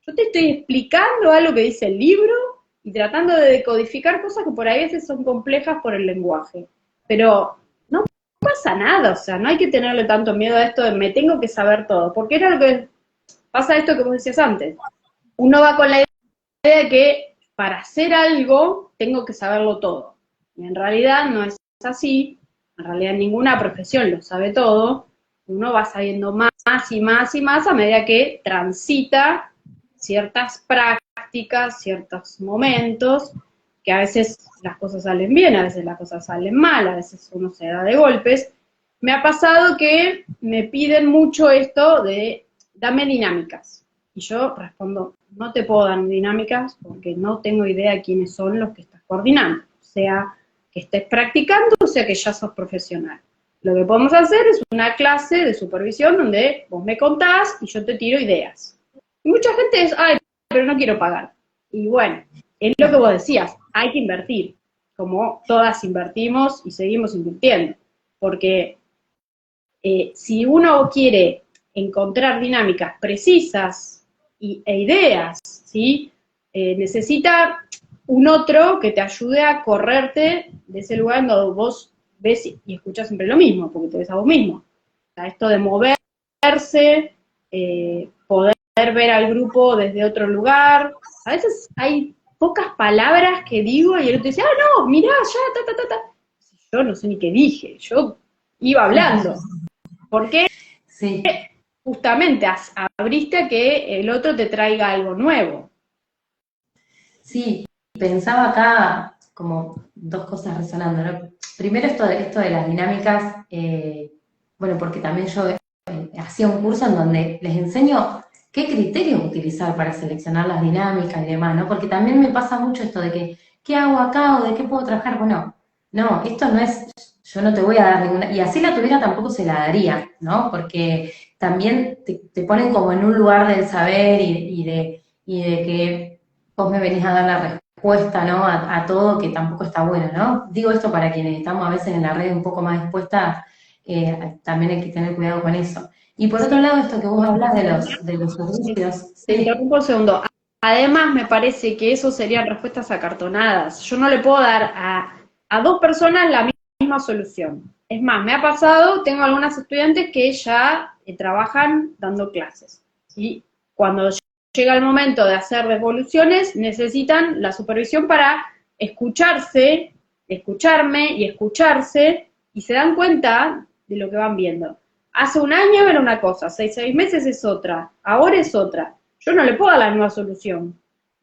Yo te estoy explicando algo que dice el libro y tratando de decodificar cosas que por ahí a veces son complejas por el lenguaje. Pero no pasa nada, o sea, no hay que tenerle tanto miedo a esto de me tengo que saber todo, porque era lo que pasa esto que vos decías antes. Uno va con la idea de que para hacer algo tengo que saberlo todo. Y en realidad no es así, en realidad ninguna profesión lo sabe todo, uno va sabiendo más y más y más a medida que transita ciertas prácticas, ciertos momentos, que a veces las cosas salen bien, a veces las cosas salen mal, a veces uno se da de golpes. Me ha pasado que me piden mucho esto de, dame dinámicas. Y yo respondo, no te puedo dar dinámicas porque no tengo idea de quiénes son los que estás coordinando. O sea, que estés practicando, o sea que ya sos profesional. Lo que podemos hacer es una clase de supervisión donde vos me contás y yo te tiro ideas. Y mucha gente es, ay, pero no quiero pagar. Y bueno, es lo que vos decías, hay que invertir, como todas invertimos y seguimos invirtiendo. Porque si uno quiere encontrar dinámicas precisas e ideas, ¿sí? Necesita un otro que te ayude a correrte de ese lugar en donde vos ves y escuchás siempre lo mismo, porque te ves a vos mismo. O sea, esto de moverse, poder ver al grupo desde otro lugar. A veces hay pocas palabras que digo y el otro dice, no, mirá, ya, Yo no sé ni qué dije, yo iba hablando. ¿Por qué? Sí. Justamente abriste a que el otro te traiga algo nuevo. Sí, pensaba acá como dos cosas resonando, ¿no? Primero esto de las dinámicas, bueno, porque también yo hacía un curso en donde les enseño qué criterios utilizar para seleccionar las dinámicas y demás, ¿no? Porque también me pasa mucho esto de que, ¿qué hago acá o de qué puedo trabajar? Bueno, no, esto no es, yo no te voy a dar ninguna, y así la tuviera tampoco se la daría, ¿no? Porque también te ponen como en un lugar del saber y de que vos me venís a dar la respuesta, ¿no? A todo, que tampoco está bueno, ¿no? Digo esto para quienes estamos a veces en la red un poco más expuestas, también hay que tener cuidado con eso. Y por otro lado, esto que vos hablas de los servicios, Te sí, interrumpo un segundo. Además, me parece que eso serían respuestas acartonadas. Yo no le puedo dar a dos personas la misma solución. Es más, me ha pasado, tengo algunas estudiantes que ya trabajan dando clases. ¿Sí? Cuando llega el momento de hacer devoluciones, necesitan la supervisión para escucharse, escucharme y escucharse, y se dan cuenta de lo que van viendo. Hace un año era una cosa, 6 meses es otra, ahora es otra. Yo no le puedo dar la nueva solución,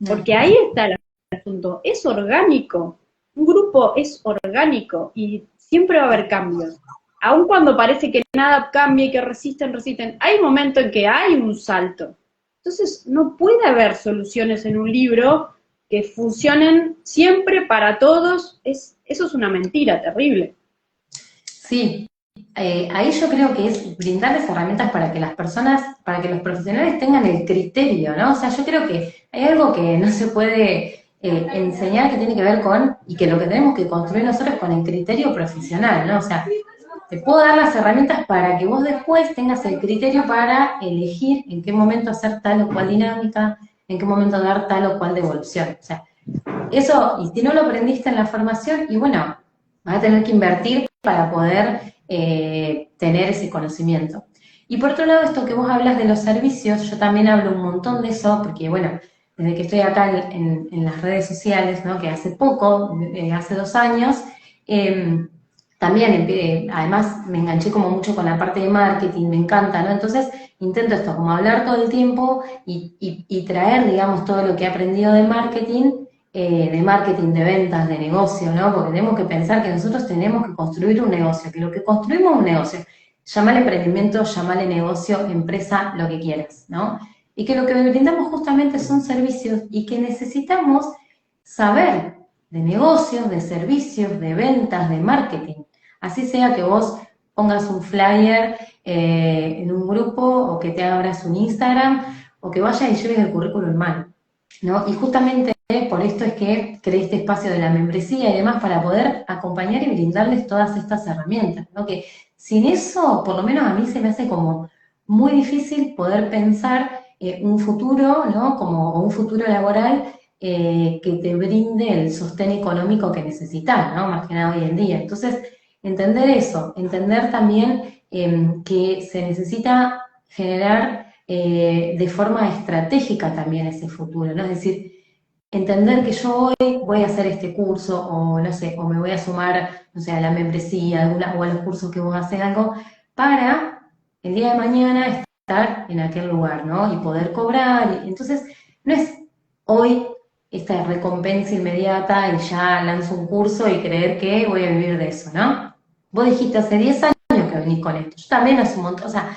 porque ahí está el asunto, es orgánico, un grupo es orgánico y siempre va a haber cambios. Aun cuando parece que nada cambia y que resisten, hay momentos en que hay un salto. Entonces no puede haber soluciones en un libro que funcionen siempre para todos, eso es una mentira terrible. sí. Ahí yo creo que es brindarles herramientas para que las personas, para que los profesionales tengan el criterio, ¿no? O sea, yo creo que hay algo que no se puede enseñar que tiene que ver con, y que lo que tenemos que construir nosotros con el criterio profesional, ¿no? O sea, te puedo dar las herramientas para que vos después tengas el criterio para elegir en qué momento hacer tal o cual dinámica, en qué momento dar tal o cual devolución. O sea, eso, y si no lo aprendiste en la formación, y bueno, vas a tener que invertir para poder tener ese conocimiento. Y por otro lado, esto que vos hablas de los servicios, yo también hablo un montón de eso, porque bueno, desde que estoy acá en las redes sociales, ¿no? Que hace poco, hace 2 años, también, además me enganché como mucho con la parte de marketing, me encanta, ¿no? Entonces intento esto, como hablar todo el tiempo y traer, digamos, todo lo que he aprendido de marketing, de ventas, de negocio, ¿no? Porque tenemos que pensar que nosotros tenemos que construir un negocio, que lo que construimos es un negocio. Llámale emprendimiento, llámale negocio, empresa, lo que quieras, ¿no? Y que lo que brindamos justamente son servicios y que necesitamos saber de negocios, de servicios, de ventas, de marketing. Así sea que vos pongas un flyer en un grupo o que te abras un Instagram o que vayas y lleves el currículum en mano, ¿no? Y justamente por esto es que creé este espacio de la membresía y demás para poder acompañar y brindarles todas estas herramientas, ¿no? Que sin eso, por lo menos a mí se me hace como muy difícil poder pensar un futuro, ¿no? Como un futuro laboral que te brinde el sostén económico que necesitas, ¿no? Más que nada hoy en día. Entonces, entender eso, entender también que se necesita generar de forma estratégica también ese futuro, ¿no? Es decir, entender que yo hoy voy a hacer este curso, o no sé, o me voy a sumar, no sé, a la membresía, o a los cursos que vos haces algo, para el día de mañana estar en aquel lugar, ¿no? Y poder cobrar. Entonces, no es hoy esta recompensa inmediata y ya lanzo un curso y creer que voy a vivir de eso, ¿no? Vos dijiste hace 10 años que venís con esto. Yo también hace un montón, o sea,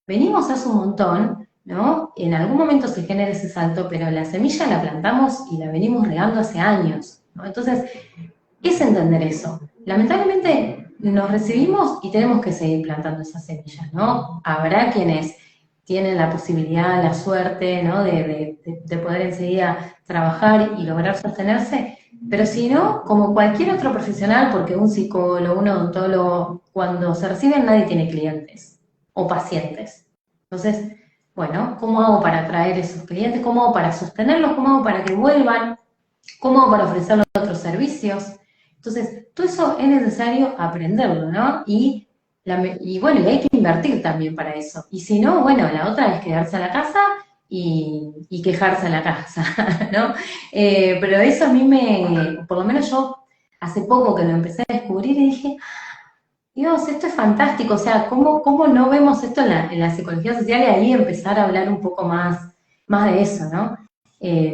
venimos hace un montón, ¿no? En algún momento se genera ese salto, pero la semilla la plantamos y la venimos regando hace años, ¿no? Entonces, es entender eso. Lamentablemente nos recibimos y tenemos que seguir plantando esas semillas, ¿no? Habrá quienes tienen la posibilidad, la suerte, ¿no? De poder enseguida trabajar y lograr sostenerse, pero si no, como cualquier otro profesional, porque un psicólogo, un odontólogo, cuando se reciben nadie tiene clientes o pacientes. Entonces, bueno, ¿cómo hago para atraer esos clientes? ¿Cómo hago para sostenerlos? ¿Cómo hago para que vuelvan? ¿Cómo hago para ofrecerles otros servicios? Entonces, todo eso es necesario aprenderlo, ¿no? Y bueno, y hay que invertir también para eso. Y si no, bueno, la otra es quedarse a la casa y quejarse en la casa, ¿no? Pero eso a mí por lo menos yo hace poco que lo empecé a descubrir y dije, Dios, esto es fantástico, o sea, ¿cómo no vemos esto en la psicología social y ahí empezar a hablar un poco más de eso, ¿no?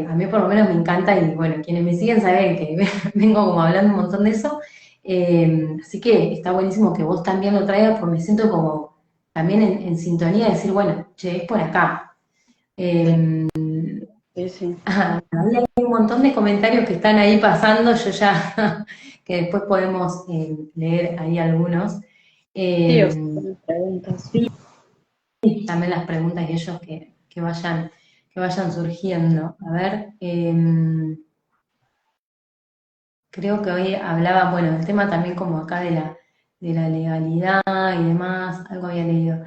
A mí por lo menos me encanta y bueno, quienes me siguen saben que vengo como hablando un montón de eso, así que está buenísimo que vos también lo traigas porque me siento como también en sintonía de decir, bueno, che, es por acá. Sí, sí. Hay un montón de comentarios que están ahí pasando, yo ya, que después podemos leer ahí algunos. Sí, o sea, Eh, son preguntas. También las preguntas y ellos que vayan surgiendo. A ver, creo que hoy hablaba, bueno, el tema también como acá de la legalidad y demás, algo había leído.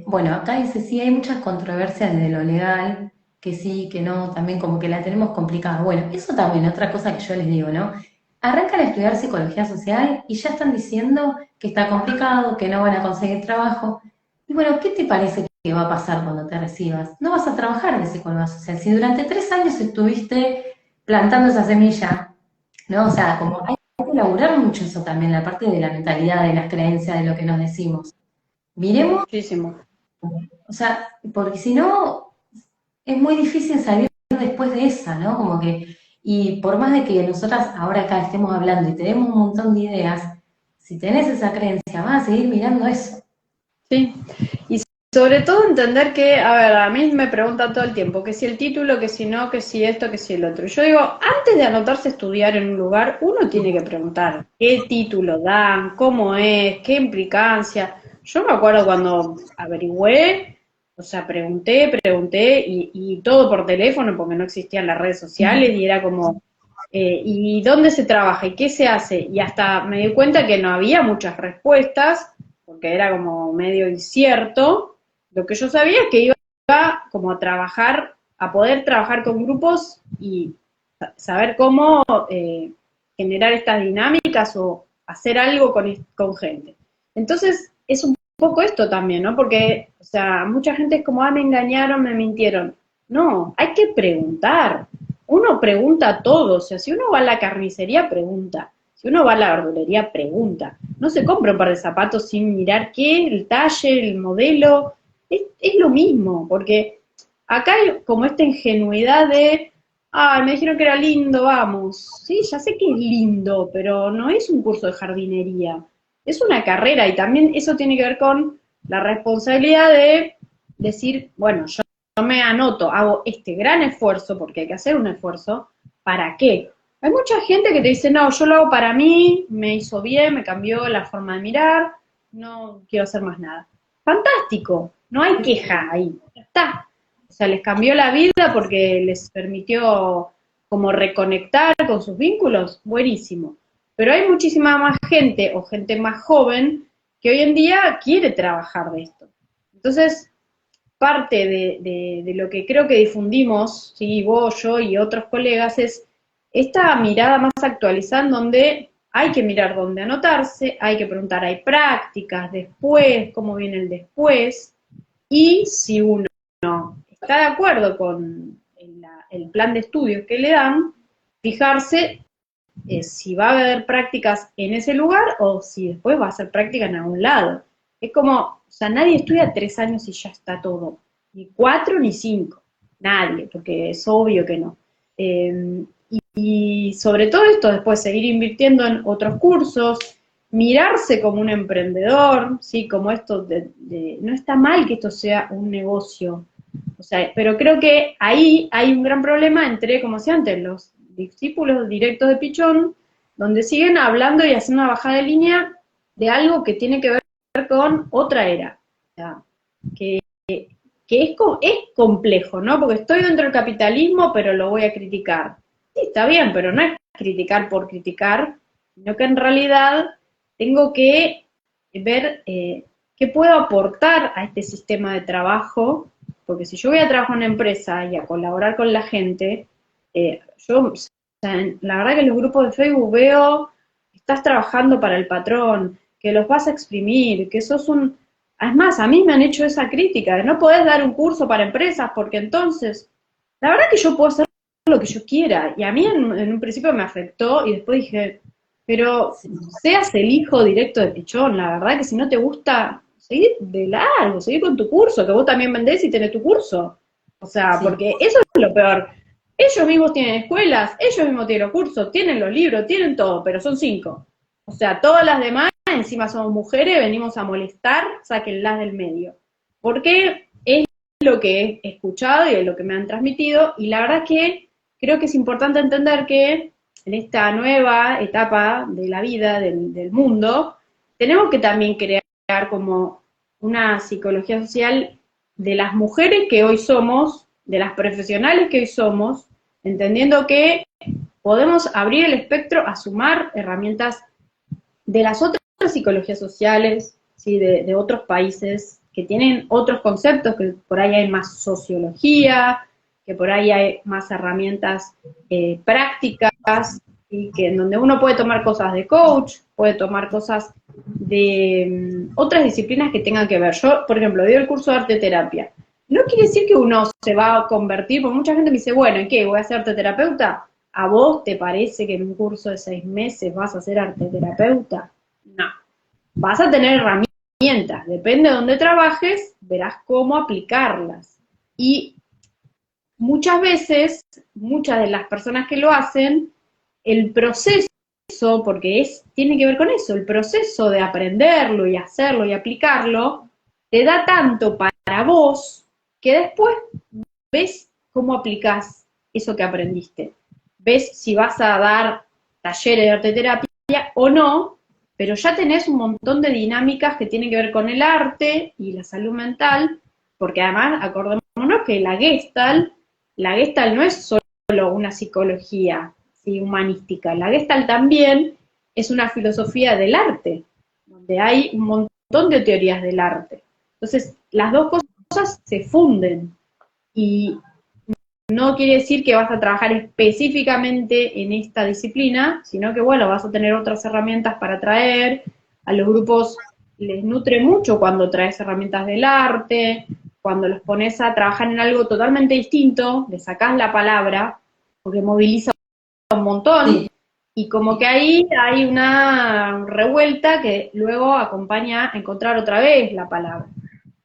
Bueno, acá dice, sí, hay muchas controversias de lo legal, que sí, que no, también como que la tenemos complicada. Bueno, eso también, otra cosa que yo les digo, ¿no? Arrancan a estudiar psicología social y ya están diciendo que está complicado, que no van a conseguir trabajo. Y bueno, ¿qué te parece que va a pasar cuando te recibas? No vas a trabajar de psicóloga social. Si durante 3 años estuviste plantando esa semilla, ¿no? O sea, como hay que elaborar mucho eso también, la parte de la mentalidad, de las creencias, de lo que nos decimos. Miremos, Muchísimo. o sea, porque si no, es muy difícil salir después de esa, ¿no? Como que, y por más de que nosotras ahora acá estemos hablando y tenemos un montón de ideas, si tenés esa creencia, vas a seguir mirando eso. Sí, y sobre todo entender que, a ver, a mí me preguntan todo el tiempo, que si el título, que si no, que si esto, que si el otro. Yo digo, antes de anotarse a estudiar en un lugar, uno tiene que preguntar qué título dan, cómo es, qué implicancia. Yo me acuerdo cuando averigüé, o sea, pregunté y todo por teléfono porque no existían las redes sociales y era como, ¿y dónde se trabaja? ¿Y qué se hace? Y hasta me di cuenta que no había muchas respuestas porque era como medio incierto. Lo que yo sabía es que iba como a trabajar, a poder trabajar con grupos y saber cómo generar estas dinámicas o hacer algo con gente. Entonces, es un poco esto también, ¿no? Porque, o sea, mucha gente es como, me engañaron, me mintieron. No, hay que preguntar. Uno pregunta todo, o sea, si uno va a la carnicería, pregunta. Si uno va a la verdulería, pregunta. No se compra un par de zapatos sin mirar qué, el talle, el modelo. Es lo mismo, porque acá hay como esta ingenuidad de, ay, me dijeron que era lindo, vamos. Sí, ya sé que es lindo, pero no es un curso de jardinería. Es una carrera y también eso tiene que ver con la responsabilidad de decir, bueno, yo me anoto, hago este gran esfuerzo, porque hay que hacer un esfuerzo, ¿para qué? Hay mucha gente que te dice, no, yo lo hago para mí, me hizo bien, me cambió la forma de mirar, no quiero hacer más nada. Fantástico, no hay queja ahí, ya está. O sea, les cambió la vida porque les permitió como reconectar con sus vínculos, buenísimo. Pero hay muchísima más gente o gente más joven que hoy en día quiere trabajar de esto. Entonces, parte de lo que creo que difundimos, ¿sí? Vos, yo y otros colegas, es esta mirada más actualizada en donde hay que mirar dónde anotarse, hay que preguntar, hay prácticas, después, cómo viene el después, y si uno está de acuerdo con el plan de estudios que le dan, fijarse si va a haber prácticas en ese lugar o si después va a hacer práctica en algún lado. Es como, o sea, nadie estudia 3 años y ya está todo, ni 4 ni 5, nadie, porque es obvio que no. Y sobre todo esto, después seguir invirtiendo en otros cursos, mirarse como un emprendedor, ¿sí? Como esto no está mal que esto sea un negocio, o sea, pero creo que ahí hay un gran problema entre, como decía antes, los discípulos directos de Pichón, donde siguen hablando y haciendo una bajada de línea de algo que tiene que ver con otra era. O sea, que, que es complejo, ¿no? Porque estoy dentro del capitalismo, pero lo voy a criticar. Sí, está bien, pero no es criticar por criticar, sino que en realidad tengo que ver qué puedo aportar a este sistema de trabajo, porque si yo voy a trabajar en una empresa y a colaborar con la gente, yo, o sea, la verdad que en los grupos de Facebook veo que estás trabajando para el patrón, que los vas a exprimir, que sos un... Es más, a mí me han hecho esa crítica, de no podés dar un curso para empresas porque entonces, la verdad que yo puedo hacer lo que yo quiera, y a mí en un principio me afectó y después dije, pero seas el hijo directo de Pichón, la verdad que si no te gusta, seguir de largo, seguir con tu curso, que vos también vendés y tenés tu curso. O sea, Sí. porque eso es lo peor. Ellos mismos tienen escuelas, ellos mismos tienen los cursos, tienen los libros, tienen todo, pero son 5. O sea, todas las demás, encima somos mujeres, venimos a molestar, sáquenlas del medio. Porque es lo que he escuchado y es lo que me han transmitido, y la verdad que creo que es importante entender que en esta nueva etapa de la vida, del mundo, tenemos que también crear como una psicología social de las mujeres que hoy somos, de las profesionales que hoy somos, entendiendo que podemos abrir el espectro a sumar herramientas de las otras psicologías sociales, ¿sí? De otros países que tienen otros conceptos, que por ahí hay más sociología, que por ahí hay más herramientas prácticas, y que en donde uno puede tomar cosas de coach, puede tomar cosas de otras disciplinas que tengan que ver. Yo, por ejemplo, doy el curso de arte terapia. No quiere decir que uno se va a convertir, porque mucha gente me dice, bueno, ¿y qué? ¿Voy a ser arte terapeuta? ¿A vos te parece que en un curso de 6 meses vas a ser arte terapeuta? No. Vas a tener herramientas, depende de dónde trabajes, verás cómo aplicarlas. Y muchas veces, muchas de las personas que lo hacen, el proceso, porque tiene que ver con eso, el proceso de aprenderlo y hacerlo y aplicarlo, te da tanto para vos que después ves cómo aplicás eso que aprendiste. Ves si vas a dar talleres de arte terapia o no, pero ya tenés un montón de dinámicas que tienen que ver con el arte y la salud mental, porque además acordémonos que la Gestalt no es solo una psicología, ¿sí? Humanística, la Gestalt también es una filosofía del arte, donde hay un montón de teorías del arte. Entonces, las dos cosas se funden y no quiere decir que vas a trabajar específicamente en esta disciplina, sino que, bueno, vas a tener otras herramientas para traer. A los grupos les nutre mucho cuando traes herramientas del arte, cuando los pones a trabajar en algo totalmente distinto, le sacás la palabra, porque moviliza un montón, Sí, y como que ahí hay una revuelta que luego acompaña a encontrar otra vez la palabra.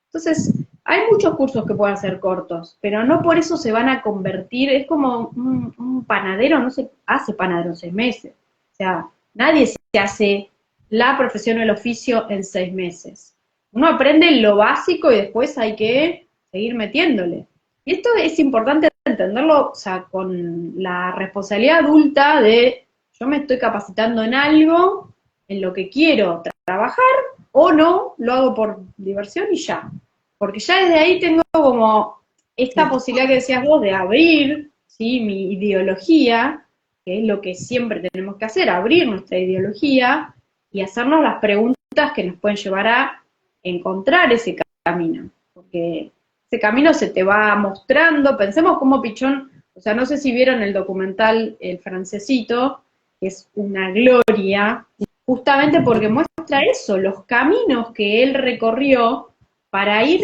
Entonces, hay muchos cursos que pueden ser cortos, pero no por eso se van a convertir, es como un panadero, no se hace panadero en 6 meses. O sea, nadie se hace la profesión o el oficio en 6 meses. Uno aprende lo básico y después hay que seguir metiéndole. Y esto es importante entenderlo, o sea, con la responsabilidad adulta de yo me estoy capacitando en algo, en lo que quiero trabajar, o no, lo hago por diversión y ya. Porque ya desde ahí tengo como esta sí. posibilidad que decías vos de abrir, ¿sí?, mi ideología, que es lo que siempre tenemos que hacer, abrir nuestra ideología y hacernos las preguntas que nos pueden llevar a encontrar ese camino. Porque ese camino se te va mostrando, pensemos como Pichón, o sea, no sé si vieron el documental El Francesito, que es una gloria, justamente porque muestra eso, los caminos que él recorrió para ir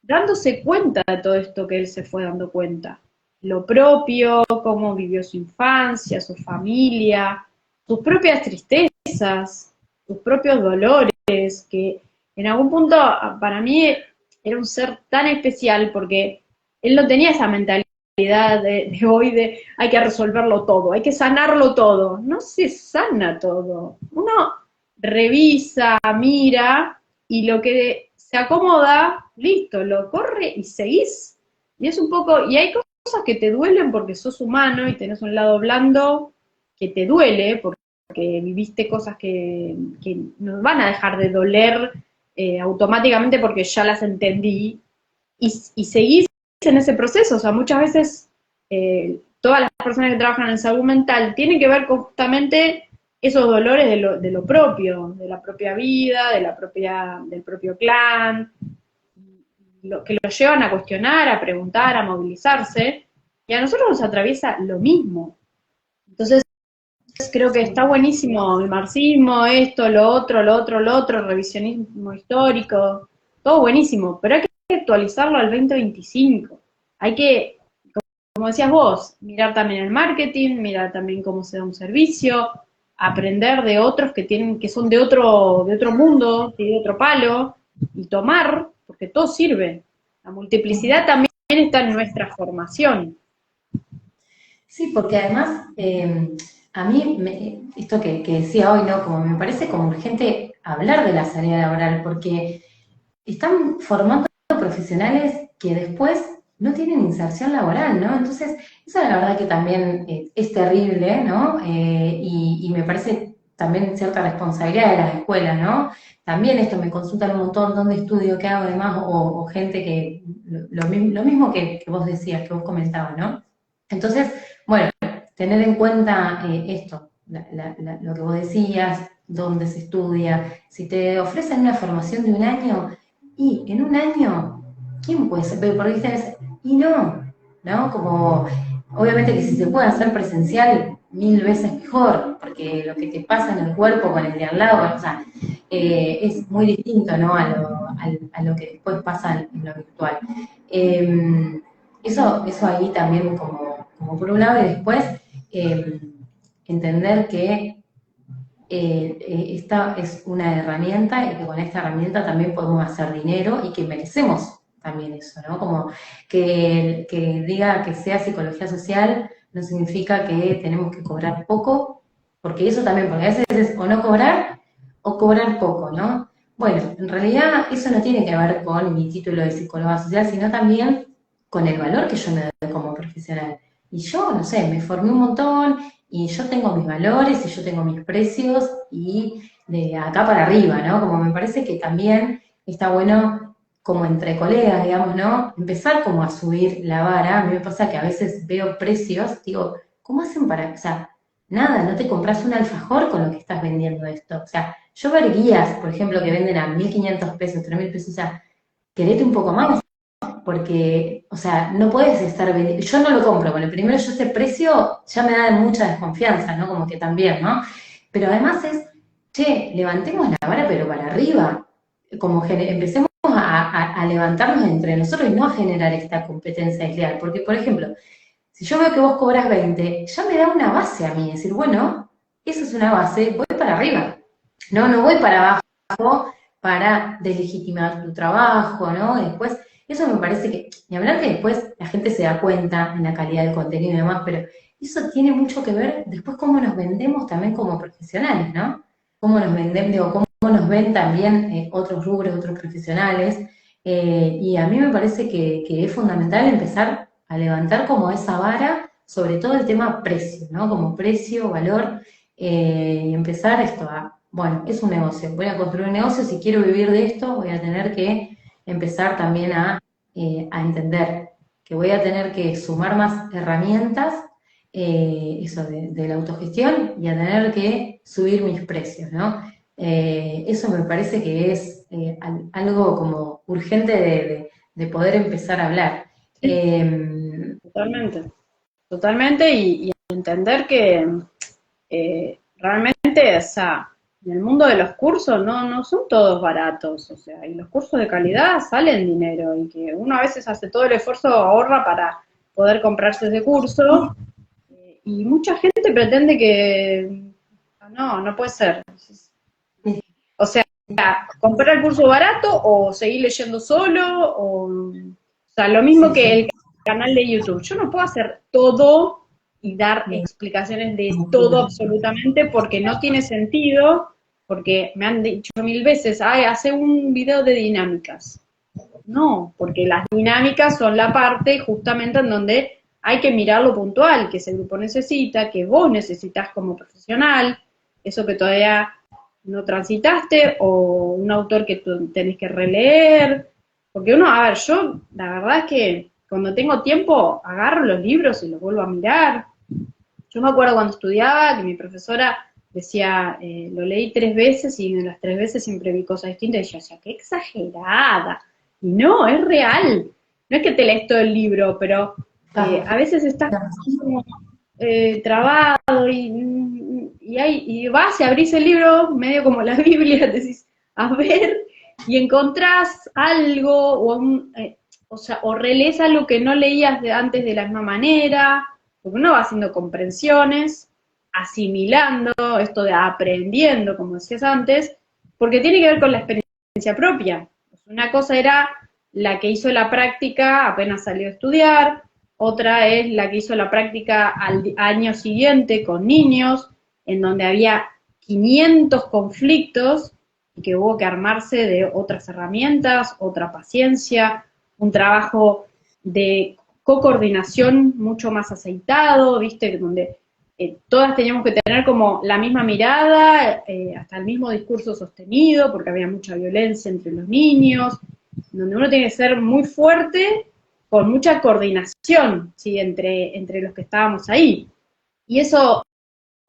dándose cuenta de todo esto que él se fue dando cuenta. Lo propio, cómo vivió su infancia, su familia, sus propias tristezas, sus propios dolores, que en algún punto para mí era un ser tan especial porque él no tenía esa mentalidad de hoy de hay que resolverlo todo, hay que sanarlo todo. No se sana todo. Uno revisa, mira y lo que se acomoda, listo, lo corre y seguís. Y es un poco, y hay cosas que te duelen porque sos humano y tenés un lado blando que te duele porque viviste cosas que no van a dejar de doler automáticamente porque ya las entendí y seguís en ese proceso. O sea, muchas veces todas las personas que trabajan en salud mental tienen que ver justamente esos dolores de lo propio, de la propia vida, del propio clan, que los llevan a cuestionar, a preguntar, a movilizarse, y a nosotros nos atraviesa lo mismo. Entonces, creo que está Sí. buenísimo el marxismo, esto, lo otro, lo otro, lo otro, revisionismo histórico, todo buenísimo, pero hay que actualizarlo al 2025. Hay que, como decías vos, mirar también el marketing, mirar también cómo se da un servicio, aprender de otros que tienen, que son de otro mundo, de otro palo, y tomar, porque todo sirve. La multiplicidad también está en nuestra formación. Sí, porque además, a mí, esto que decía hoy, ¿no? Como me parece como urgente hablar de la salida laboral, porque están formando profesionales que después no tienen inserción laboral, ¿no? Entonces, eso la verdad que también es terrible, ¿no? Y me parece también cierta responsabilidad de las escuelas, ¿no? También esto me consultan un montón, dónde estudio, qué hago además, o gente que, lo mismo que vos decías, que vos comentabas, ¿no? Entonces, bueno, tener en cuenta esto, lo que vos decías, dónde se estudia, si te ofrecen una formación de un año, y en un año, ¿quién puede ser? Pero por ahí dices, y no, ¿no? Como, obviamente que si se puede hacer presencial, 1000 veces mejor, porque lo que te pasa en el cuerpo con el de al lado, o sea, es muy distinto, ¿no? A lo que después pasa en lo virtual. Eso ahí también como por un lado, y después eh, entender que esta es una herramienta y que con esta herramienta también podemos hacer dinero y que merecemos también eso, ¿no? Como que diga que sea psicología social no significa que tenemos que cobrar poco, porque eso también, porque a veces es o no cobrar o cobrar poco, ¿no? Bueno, en realidad eso no tiene que ver con mi título de psicóloga social, sino también con el valor que yo me doy como profesional. Y yo, no sé, me formé un montón, y yo tengo mis valores y yo tengo mis precios y de acá para arriba, ¿no? Como me parece que también está bueno, como entre colegas, digamos, ¿no? Empezar como a subir la vara. A mí me pasa que a veces veo precios, digo, ¿cómo hacen para, o sea, nada, no te compras un alfajor con lo que estás vendiendo esto? O sea, yo ver guías, por ejemplo, que venden a 1500 pesos, 3000 pesos, o sea, querete un poco más, porque, o sea, no puedes estar vendiendo, yo no lo compro, bueno, primero yo ese precio ya me da mucha desconfianza, ¿no? Como que también, ¿no? Pero además es, che, levantemos la vara pero para arriba, como empecemos a levantarnos entre nosotros y no a generar esta competencia desleal. Porque, por ejemplo, si yo veo que vos cobras 20, ya me da una base a mí, decir, bueno, eso es una base, voy para arriba. No voy para abajo para deslegitimar tu trabajo, ¿no? Después, eso me parece que, ni hablar que después la gente se da cuenta en la calidad del contenido y demás, pero eso tiene mucho que ver después cómo nos vendemos también como profesionales, ¿no? Cómo nos vendemos, digo, cómo nos ven también otros rubros, otros profesionales. Y a mí me parece que es fundamental empezar a levantar como esa vara, sobre todo el tema precio, ¿no? Como precio, valor, y empezar esto a, bueno, es un negocio, voy a construir un negocio, si quiero vivir de esto, voy a tener que empezar también a entender que voy a tener que sumar más herramientas, eso de la autogestión, y a tener que subir mis precios, ¿no? Eso me parece que es algo como urgente de poder empezar a hablar. Totalmente, totalmente, y entender que realmente, o sea, en el mundo de los cursos no son todos baratos, o sea, y los cursos de calidad salen dinero, y que uno a veces hace todo el esfuerzo, ahorra para poder comprarse ese curso, y mucha gente pretende que, no puede ser. O sea, comprar el curso barato o seguir leyendo solo, o sea, lo mismo Sí, que sí. el canal de YouTube. Yo no puedo hacer todo y dar explicaciones de todo absolutamente porque no tiene sentido, porque me han dicho 1000 veces, ay, hace un video de dinámicas. No, porque las dinámicas son la parte justamente en donde hay que mirar lo puntual que ese grupo necesita, que vos necesitas como profesional, eso que todavía no transitaste, o un autor que tú tenés que releer, porque uno, a ver, yo la verdad es que cuando tengo tiempo agarro los libros y los vuelvo a mirar. Yo me acuerdo cuando estudiaba que mi profesora decía, lo leí 3 veces y en las 3 veces siempre vi cosas distintas y yo decía, qué exagerada. Y no, es real. No es que te lees todo el libro, pero a veces estás como trabado y vas y abrís el libro, medio como la Biblia, decís, a ver, y encontrás algo, o sea, o relees algo que no leías antes de la misma manera, porque uno va haciendo comprensiones, asimilando, esto de aprendiendo, como decías antes, porque tiene que ver con la experiencia propia. Una cosa era la que hizo la práctica apenas salió a estudiar, otra es la que hizo la práctica al año siguiente con niños, en donde había 500 conflictos y que hubo que armarse de otras herramientas, otra paciencia, un trabajo de co-coordinación mucho más aceitado, ¿viste? Donde todas teníamos que tener como la misma mirada, hasta el mismo discurso sostenido, porque había mucha violencia entre los niños, donde uno tiene que ser muy fuerte, con mucha coordinación, ¿sí? entre los que estábamos ahí. Y eso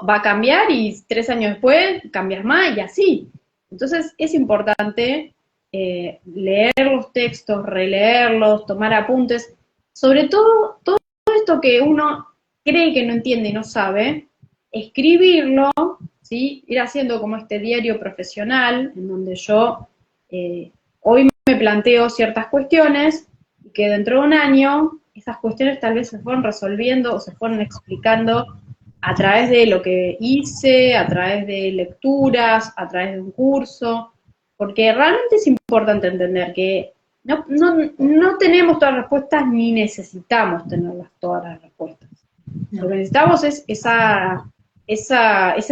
va a cambiar y 3 años después cambias más y así. Entonces es importante leer los textos, releerlos, tomar apuntes, sobre todo esto que uno cree que no entiende y no sabe, escribirlo, ¿sí? Ir haciendo como este diario profesional, en donde yo hoy me planteo ciertas cuestiones y que dentro de un año esas cuestiones tal vez se fueron resolviendo o se fueron explicando a través de lo que hice, a través de lecturas, a través de un curso, porque realmente es importante entender que no tenemos todas las respuestas ni necesitamos tenerlas todas las respuestas. No. Lo que necesitamos es ese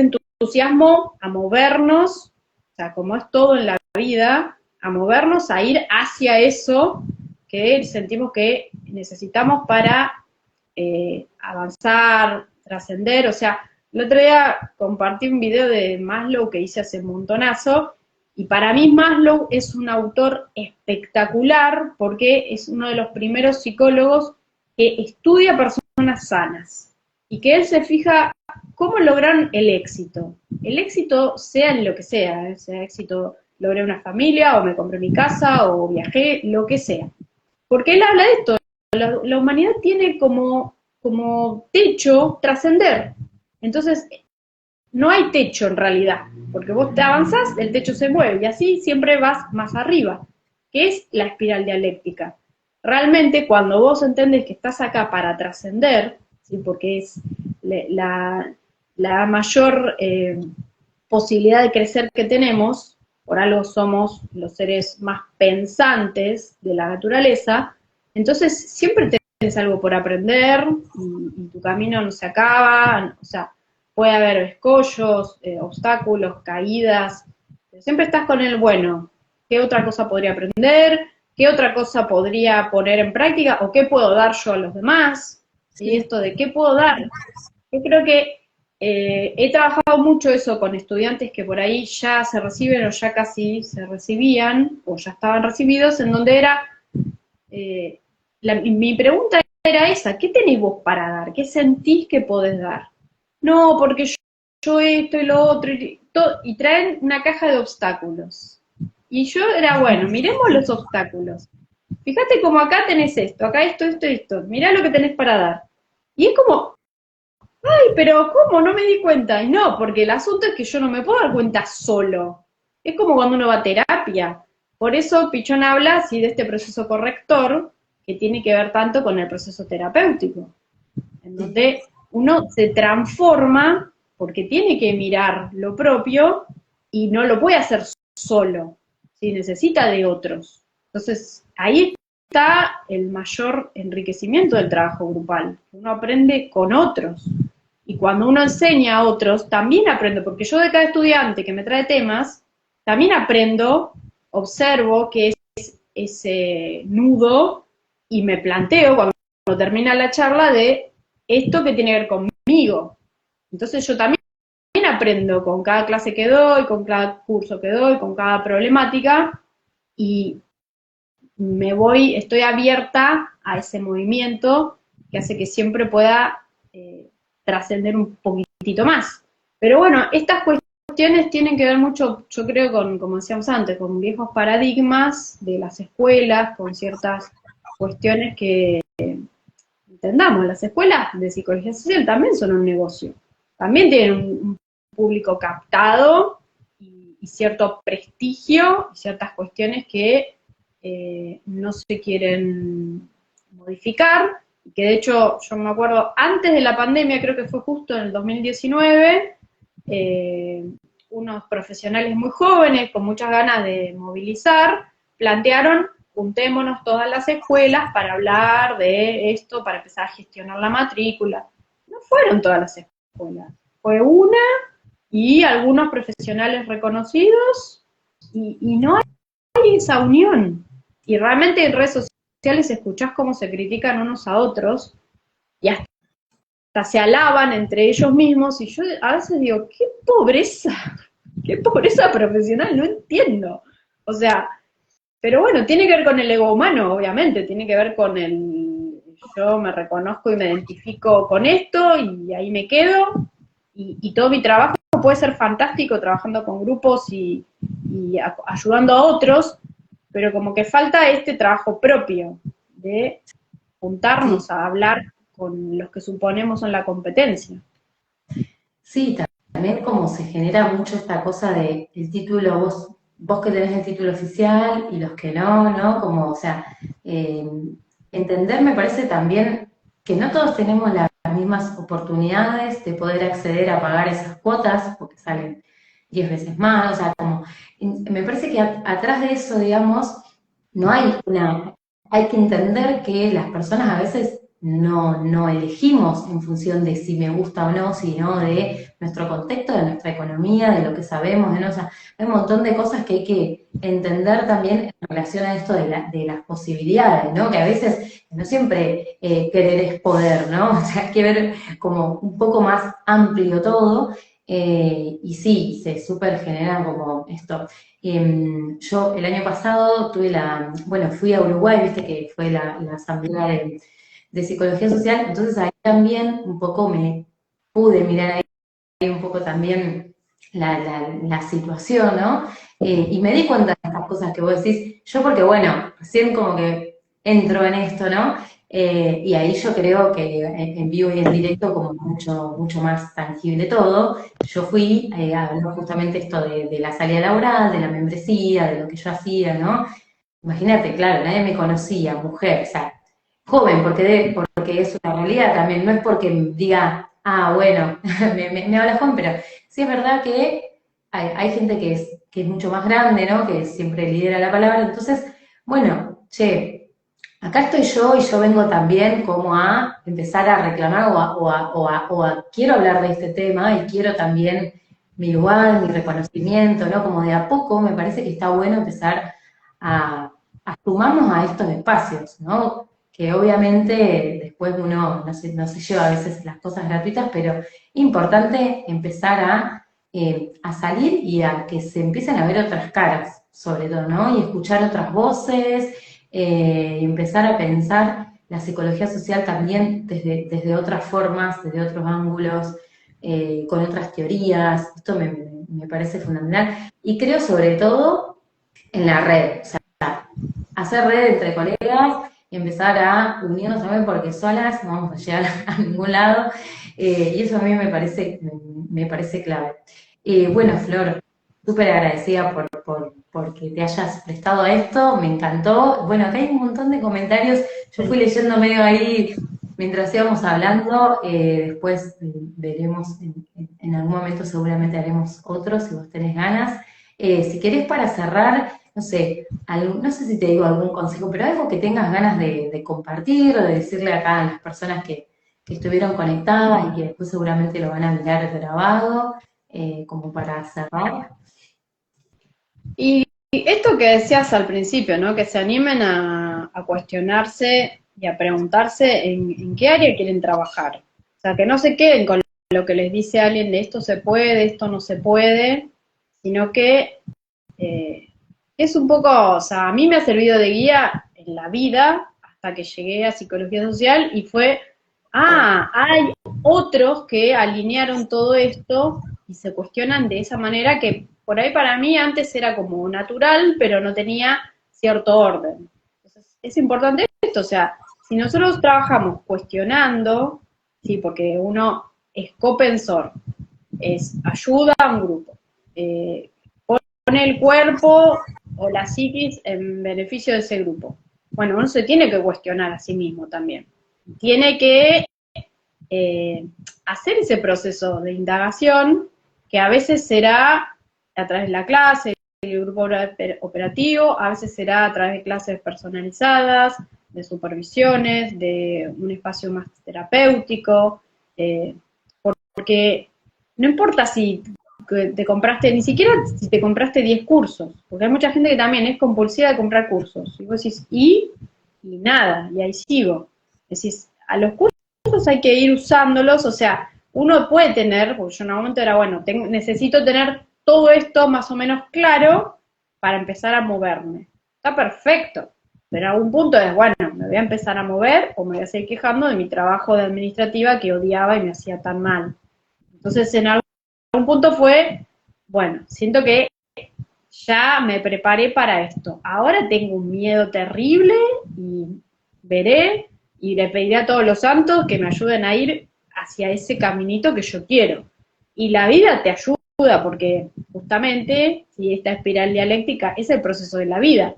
entusiasmo a movernos, o sea, como es todo en la vida, a movernos, a ir hacia eso que sentimos que necesitamos para avanzar, trascender. O sea, el otro día compartí un video de Maslow que hice hace un montonazo, y para mí Maslow es un autor espectacular porque es uno de los primeros psicólogos que estudia personas sanas y que él se fija cómo logran el éxito. El éxito sea en lo que sea, sea éxito, logré una familia, o me compré mi casa, o viajé, lo que sea. Porque él habla de esto, la humanidad tiene como techo trascender. Entonces, no hay techo en realidad, porque vos te avanzás, el techo se mueve, y así siempre vas más arriba. ¿Qué es la espiral dialéctica? Realmente cuando vos entendés que estás acá para trascender, ¿sí? Porque es la mayor posibilidad de crecer que tenemos, por algo somos los seres más pensantes de la naturaleza, entonces siempre tenés algo por aprender y tu camino no se acaba, o sea, puede haber escollos, obstáculos, caídas, pero siempre estás con el bueno, ¿qué otra cosa podría aprender? ¿Qué otra cosa podría poner en práctica? ¿O qué puedo dar yo a los demás? ¿Sí? Sí. Esto de qué puedo dar. Yo creo que he trabajado mucho eso con estudiantes que por ahí ya se reciben o ya casi se recibían o ya estaban recibidos, en donde era, mi pregunta era esa, ¿qué tenés vos para dar? ¿Qué sentís que podés dar? No, porque yo esto y lo otro, y traen una caja de obstáculos. Y yo era, bueno, miremos los obstáculos. Fíjate como acá tenés esto, acá esto, mirá lo que tenés para dar. Y es como, ay, pero ¿cómo? No me di cuenta. Y no, porque el asunto es que yo no me puedo dar cuenta solo. Es como cuando uno va a terapia. Por eso Pichón habla así de este proceso corrector, que tiene que ver tanto con el proceso terapéutico, en donde uno se transforma porque tiene que mirar lo propio y no lo puede hacer solo, ¿sí? Necesita de otros. Entonces, ahí está el mayor enriquecimiento del trabajo grupal. Uno aprende con otros. Y cuando uno enseña a otros, también aprendo, porque yo de cada estudiante que me trae temas, también aprendo, observo qué es ese nudo y me planteo cuando termina la charla de esto que tiene que ver conmigo. Entonces yo también aprendo con cada clase que doy, con cada curso que doy, con cada problemática y estoy abierta a ese movimiento que hace que siempre pueda trascender un poquitito más. Pero bueno, estas cuestiones tienen que ver mucho, yo creo, con, como decíamos antes, con viejos paradigmas de las escuelas, con ciertas cuestiones que entendamos, las escuelas de psicología social también son un negocio, también tienen un público captado y cierto prestigio y ciertas cuestiones que no se quieren modificar, y que de hecho yo me acuerdo antes de la pandemia, creo que fue justo en el 2019, unos profesionales muy jóvenes con muchas ganas de movilizar, plantearon juntémonos todas las escuelas para hablar de esto, para empezar a gestionar la matrícula. No fueron todas las escuelas, fue una y algunos profesionales reconocidos y no hay esa unión. Y realmente en redes sociales escuchás cómo se critican unos a otros y hasta se alaban entre ellos mismos y yo a veces digo, qué pobreza profesional, no entiendo. O sea, pero bueno, tiene que ver con el ego humano, obviamente, tiene que ver con yo me reconozco y me identifico con esto y ahí me quedo y todo mi trabajo puede ser fantástico trabajando con grupos y ayudando a otros, pero como que falta este trabajo propio de juntarnos a hablar con los que suponemos son la competencia. Sí, también como se genera mucho esta cosa de el título, vos que tenés el título oficial y los que no, ¿no? Como, o sea, eh, entender me parece también que no todos tenemos las mismas oportunidades de poder acceder a pagar esas cuotas, porque salen 10 veces más, o sea, como, me parece que atrás de eso, digamos, no hay hay que entender que las personas a veces no elegimos en función de si me gusta o no, sino de nuestro contexto, de nuestra economía, de lo que sabemos, ¿no? O sea, hay un montón de cosas que hay que entender también en relación a esto de las posibilidades, ¿no? Que a veces no siempre querer es poder, ¿no? O sea, hay que ver como un poco más amplio todo, y sí, se súper genera como esto. Yo el año pasado bueno, fui a Uruguay, viste que fue la asamblea de psicología social, entonces ahí también un poco me pude mirar ahí un poco también la situación, ¿no? Y me di cuenta de estas cosas que vos decís, yo porque bueno, recién como que entro en esto, ¿no? Y ahí yo creo que en vivo y en directo como mucho más tangible todo. Yo fui a hablar justamente esto de la salida laboral, de la membresía, de lo que yo hacía, ¿no? imagínate, claro, nadie me conocía, mujer, o sea, joven, porque es una realidad también, no es porque diga, ah, bueno, me habla joven, pero sí es verdad que hay gente que es mucho más grande, ¿no? Que siempre lidera la palabra, entonces, bueno, che, acá estoy yo y yo vengo también como a empezar a reclamar quiero hablar de este tema y quiero también mi lugar, mi reconocimiento, ¿no? Como de a poco me parece que está bueno empezar a, a sumarnos a estos espacios, ¿no? Que obviamente después uno no se lleva a veces las cosas gratuitas, pero importante empezar a salir y a que se empiecen a ver otras caras, sobre todo, ¿no? Y escuchar otras voces, y empezar a pensar la psicología social también desde otras formas, desde otros ángulos, con otras teorías. Esto me parece fundamental. Y creo sobre todo en la red, o sea, hacer red entre colegas y empezar a unirnos también porque solas no vamos a llegar a ningún lado, y eso a mí me parece clave. Bueno, Flor, súper agradecida porque te hayas prestado a esto, me encantó. Bueno, acá hay un montón de comentarios, yo fui leyendo medio ahí mientras íbamos hablando, después veremos, en algún momento seguramente haremos otros si vos tenés ganas. Si querés para cerrar, no sé, no sé si te digo algún consejo, pero algo que tengas ganas de compartir o de decirle acá a las personas que estuvieron conectadas y que después seguramente lo van a mirar grabado, como para cerrar. Y esto que decías al principio, ¿no? Que se animen a cuestionarse y a preguntarse en qué área quieren trabajar. O sea, que no se queden con lo que les dice alguien de esto se puede, esto no se puede, sino que eh, es un poco, o sea, a mí me ha servido de guía en la vida hasta que llegué a psicología social y fue, hay otros que alinearon todo esto y se cuestionan de esa manera que por ahí para mí antes era como natural, pero no tenía cierto orden. Entonces, es importante esto, o sea, si nosotros trabajamos cuestionando, sí, porque uno es copensor, es ayuda a un grupo, pone el cuerpo o la psiquis en beneficio de ese grupo. Bueno, uno se tiene que cuestionar a sí mismo también. Tiene que hacer ese proceso de indagación que a veces será a través de la clase, del grupo operativo, a veces será a través de clases personalizadas, de supervisiones, de un espacio más terapéutico, porque no importa si te compraste, ni siquiera si te compraste 10 cursos, porque hay mucha gente que también es compulsiva de comprar cursos, y vos decís, y nada, y ahí sigo. Decís, a los cursos hay que ir usándolos, o sea, uno puede tener, porque yo en un momento era, bueno, necesito tener todo esto más o menos claro para empezar a moverme. Está perfecto, pero a algún punto es, bueno, me voy a empezar a mover o me voy a seguir quejando de mi trabajo de administrativa que odiaba y me hacía tan mal. Entonces, en algún punto fue, bueno, siento que ya me preparé para esto. Ahora tengo un miedo terrible y veré y le pediré a todos los santos que me ayuden a ir hacia ese caminito que yo quiero. Y la vida te ayuda porque justamente, si esta espiral dialéctica es el proceso de la vida,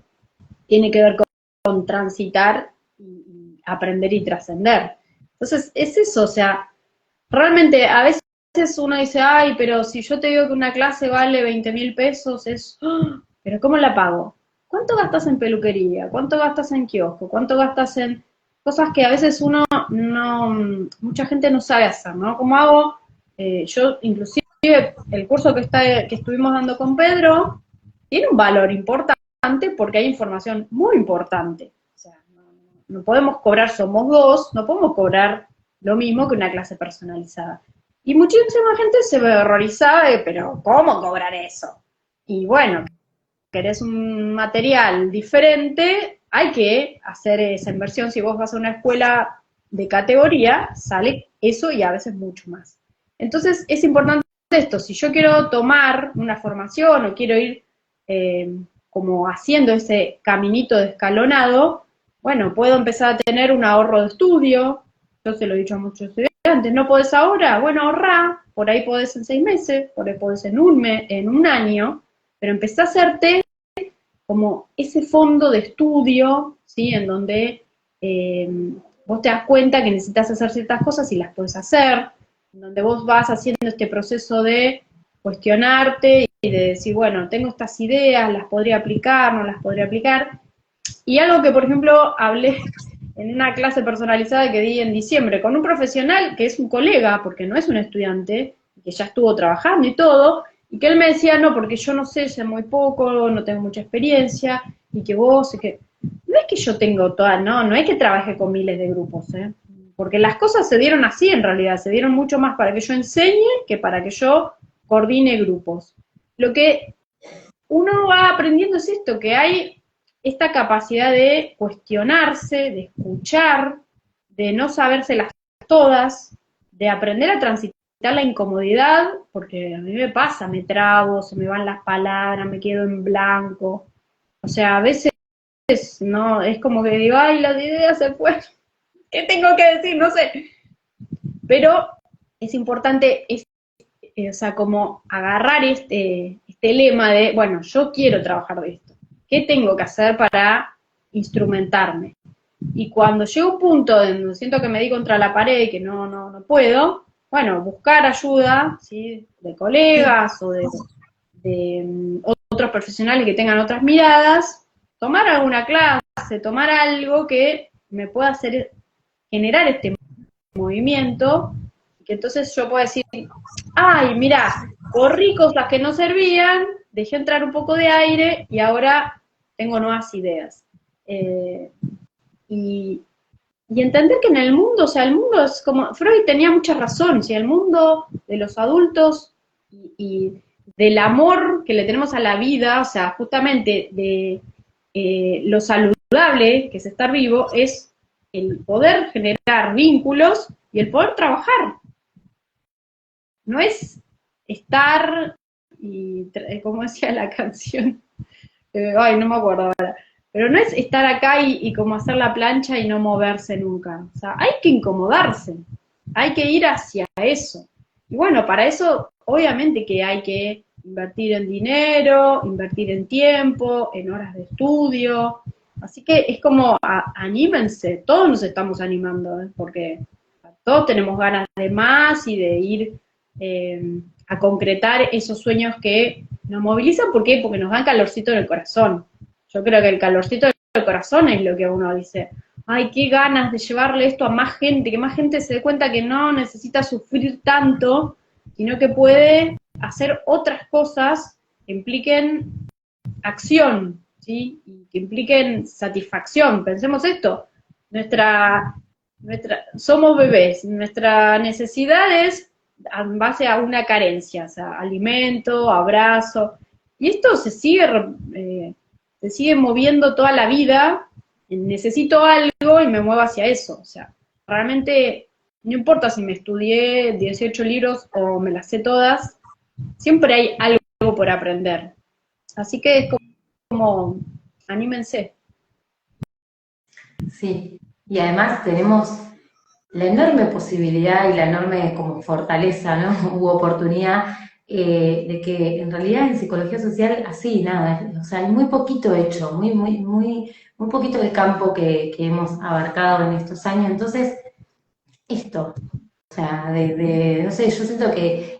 tiene que ver con transitar y aprender y trascender. Entonces, es eso, o sea, realmente a veces uno dice, ay, pero si yo te digo que una clase vale 20.000 pesos, es, ¡oh! Pero ¿cómo la pago? ¿Cuánto gastas en peluquería? ¿Cuánto gastas en kiosco? ¿Cuánto gastas en cosas que a veces uno no, mucha gente no sabe hacer, ¿no? ¿Cómo hago? Yo, inclusive, el curso que estuvimos dando con Pedro tiene un valor importante porque hay información muy importante. O sea, no podemos cobrar, somos dos, no podemos cobrar lo mismo que una clase personalizada. Y muchísima gente se ve horrorizada de, pero ¿cómo cobrar eso? Y bueno, querés un material diferente, hay que hacer esa inversión. Si vos vas a una escuela de categoría, sale eso y a veces mucho más. Entonces es importante esto, si yo quiero tomar una formación o quiero ir como haciendo ese caminito de escalonado, bueno, puedo empezar a tener un ahorro de estudio, yo se lo he dicho a muchos estudiantes, ¿no podés ahora? Bueno, ahorrá, por ahí podés en 6 meses, por ahí podés en un mes, en un año, pero empezá a hacerte como ese fondo de estudio, ¿sí? En donde vos te das cuenta que necesitas hacer ciertas cosas y las puedes hacer, en donde vos vas haciendo este proceso de cuestionarte y de decir, bueno, tengo estas ideas, las podría aplicar, no las podría aplicar. Y algo que, por ejemplo, hablé en una clase personalizada que di en diciembre con un profesional que es un colega, porque no es un estudiante, que ya estuvo trabajando y todo, y que él me decía, no, porque yo no sé muy poco, no tengo mucha experiencia, y que vos, y que... No es que yo tengo toda, no es que trabaje con miles de grupos, porque las cosas se dieron así en realidad, se dieron mucho más para que yo enseñe que para que yo coordine grupos. Lo que uno va aprendiendo es esto, que hay esta capacidad de cuestionarse, de escuchar, de no sabérselas todas, de aprender a transitar la incomodidad, porque a mí me pasa, me trabo, se me van las palabras, me quedo en blanco. O sea, a veces no, es como que digo, ay, las ideas se fueron, ¿qué tengo que decir? No sé. Pero es importante, o sea, como agarrar este lema de, bueno, yo quiero trabajar de esto. ¿Qué tengo que hacer para instrumentarme? Y cuando llega un punto donde siento que me di contra la pared y que no puedo, bueno, buscar ayuda, ¿sí? De colegas o de otros profesionales que tengan otras miradas, tomar alguna clase, tomar algo que me pueda hacer generar este movimiento, que entonces yo pueda decir, ay, mira, corrí cosas que no servían, dejé entrar un poco de aire y ahora tengo nuevas ideas. Y, y entender que en el mundo, o sea, el mundo es como, Freud tenía mucha razón, si el mundo de los adultos y del amor que le tenemos a la vida, o sea, justamente de lo saludable que es estar vivo, es el poder generar vínculos y el poder trabajar. No es estar, y como decía la canción, ay, no me acuerdo ahora, pero no es estar acá y como hacer la plancha y no moverse nunca. O sea, hay que incomodarse, hay que ir hacia eso. Y bueno, para eso, obviamente que hay que invertir en dinero, invertir en tiempo, en horas de estudio. Así que es como, anímense, todos nos estamos animando, porque todos tenemos ganas de más y de ir a concretar esos sueños que nos movilizan. ¿Por qué? Porque nos dan calorcito en el corazón. Yo creo que el calorcito del corazón es lo que uno dice, ay, qué ganas de llevarle esto a más gente, que más gente se dé cuenta que no necesita sufrir tanto, sino que puede hacer otras cosas que impliquen acción, ¿sí? Y que impliquen satisfacción. Pensemos esto, somos bebés, nuestra necesidad es en base a una carencia, o sea, alimento, abrazo, y esto se sigue moviendo toda la vida, necesito algo y me muevo hacia eso, o sea, realmente no importa si me estudié 18 libros o me las sé todas, siempre hay algo por aprender, así que es como anímense. Sí, y además tenemos la enorme posibilidad y la enorme como fortaleza, ¿no? U oportunidad de que en realidad en psicología social así, nada, o sea, hay muy poquito hecho, muy poquito el campo que hemos abarcado en estos años. Entonces, esto, o sea, no sé, yo siento que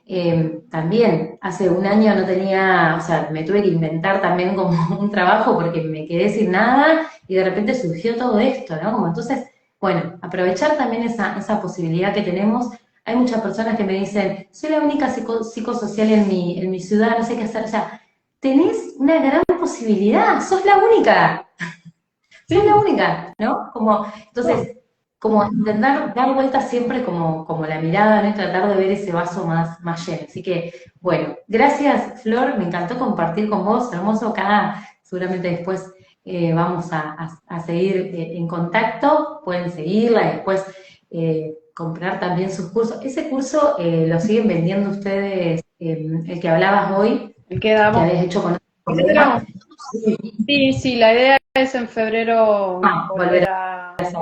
también hace un año no tenía, o sea, me tuve que inventar también como un trabajo porque me quedé sin nada y de repente surgió todo esto, ¿no? Como entonces, bueno, aprovechar también esa posibilidad que tenemos. Hay muchas personas que me dicen, soy la única psicosocial en mi ciudad, no sé qué hacer. O sea, tenés una gran posibilidad, sos la única, sos la única, ¿no? Como, entonces, como intentar dar vuelta siempre como la mirada, ¿no? Y tratar de ver ese vaso más lleno. Así que, bueno, gracias, Flor, me encantó compartir con vos, hermoso, seguramente después vamos a seguir en contacto, pueden seguirla y después comprar también sus cursos. Ese curso lo siguen vendiendo ustedes, el que hablabas hoy, que Quedamos. habías hecho con otro colega. Sí, la idea es en febrero volver Volver a hacer.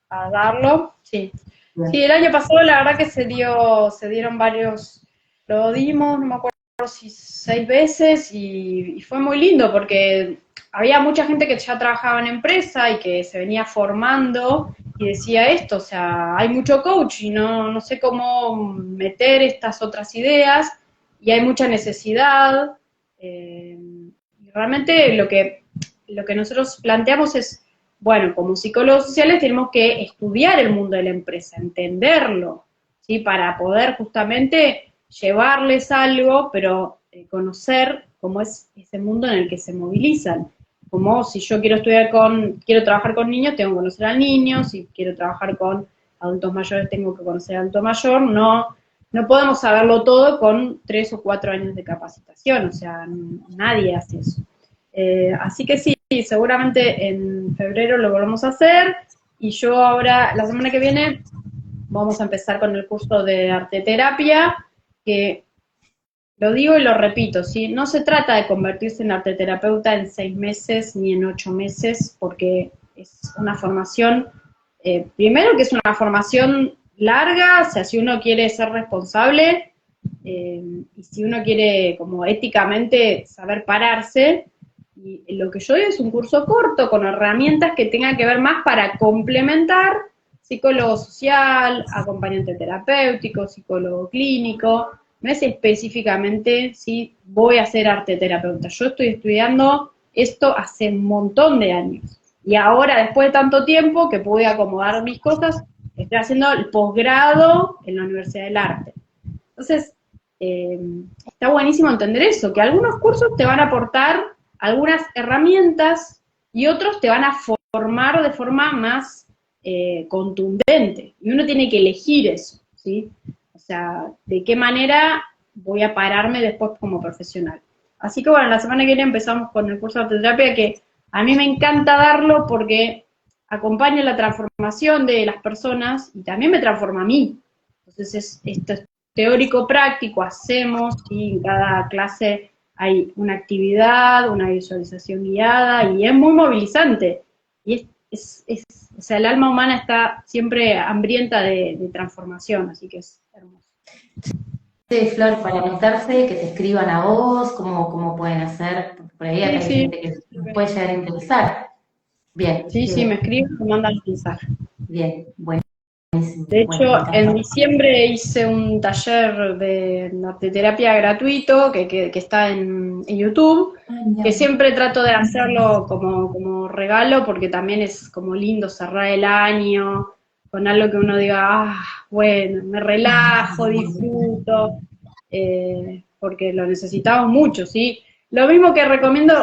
a darlo. Sí. Bien. Sí, el año pasado la verdad que se dieron varios, lo dimos, no me acuerdo si 6 veces y fue muy lindo porque había mucha gente que ya trabajaba en empresa y que se venía formando y decía esto, o sea, hay mucho coach y no sé cómo meter estas otras ideas y hay mucha necesidad. Y realmente lo que nosotros planteamos es, bueno, como psicólogos sociales tenemos que estudiar el mundo de la empresa, entenderlo, ¿sí? Para poder justamente llevarles algo, pero conocer cómo es ese mundo en el que se movilizan. Como si yo quiero trabajar con niños, tengo que conocer al niño, si quiero trabajar con adultos mayores, tengo que conocer al adulto mayor, no podemos saberlo todo con 3 o 4 años de capacitación, o sea, nadie hace eso. Así que sí, seguramente en febrero lo volvemos a hacer, y yo ahora, la semana que viene, vamos a empezar con el curso de arteterapia, que lo digo y lo repito, ¿sí? No se trata de convertirse en arteterapeuta en 6 meses ni en 8 meses, porque es una formación, primero que es una formación larga, o sea, si uno quiere ser responsable, y si uno quiere como éticamente saber pararse, y lo que yo digo es un curso corto con herramientas que tengan que ver más para complementar psicólogo social, acompañante terapéutico, psicólogo clínico. No es específicamente si voy a ser arteterapeuta. Yo estoy estudiando esto hace un montón de años. Y ahora, después de tanto tiempo que pude acomodar mis cosas, estoy haciendo el posgrado en la Universidad del Arte. Entonces, está buenísimo entender eso, que algunos cursos te van a aportar algunas herramientas y otros te van a formar de forma más contundente. Y uno tiene que elegir eso, ¿sí? O sea, de qué manera voy a pararme después como profesional. Así que bueno, la semana que viene empezamos con el curso de arteterapia, que a mí me encanta darlo porque acompaña la transformación de las personas y también me transforma a mí. Entonces esto es teórico práctico, hacemos, y en cada clase hay una actividad, una visualización guiada, y es muy movilizante. Y o sea, el alma humana está siempre hambrienta de transformación, así que es hermoso. Sí, Flor, para anotarse, que te escriban a vos, cómo pueden hacer, porque por ahí acá hay Sí, gente que nos puede llegar a interesar. Bien, sí, me escriben, me mandan mensaje. bien, buenísimo. De Bueno, me hecho, en encantó. diciembre hice un taller de arteterapia gratuito que está en YouTube, Ay, que mira. siempre trato de hacerlo como regalo, porque también es como lindo cerrar el año con algo que uno diga, bueno, me relajo, disfruto, porque lo necesitamos mucho, ¿sí? Lo mismo que recomiendo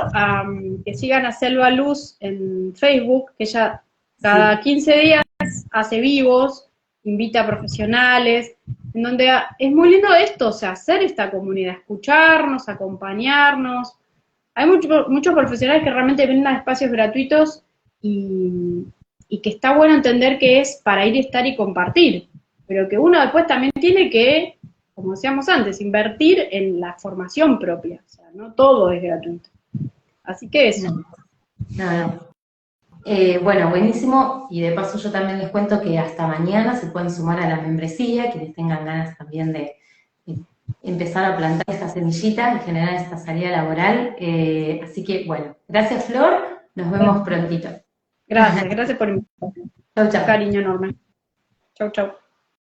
que sigan a Selva Luz en Facebook, que ella cada Sí. 15 días hace vivos, invita a profesionales, en donde es muy lindo esto, o sea, hacer esta comunidad, escucharnos, acompañarnos. Hay muchos profesionales que realmente brindan espacios gratuitos y que está bueno entender que es para ir, estar y compartir, pero que uno después también tiene que, como decíamos antes, invertir en la formación propia, o sea, no todo es gratuito. Así que eso. No. Bueno, buenísimo. Y de paso yo también les cuento que hasta mañana se pueden sumar a la membresía, quienes tengan ganas también de empezar a plantar esta semillita y generar esta salida laboral. Así que, bueno, gracias Flor, nos vemos prontito. Gracias por invitarme. Chau, Un chau. cariño enorme. Chau, chau.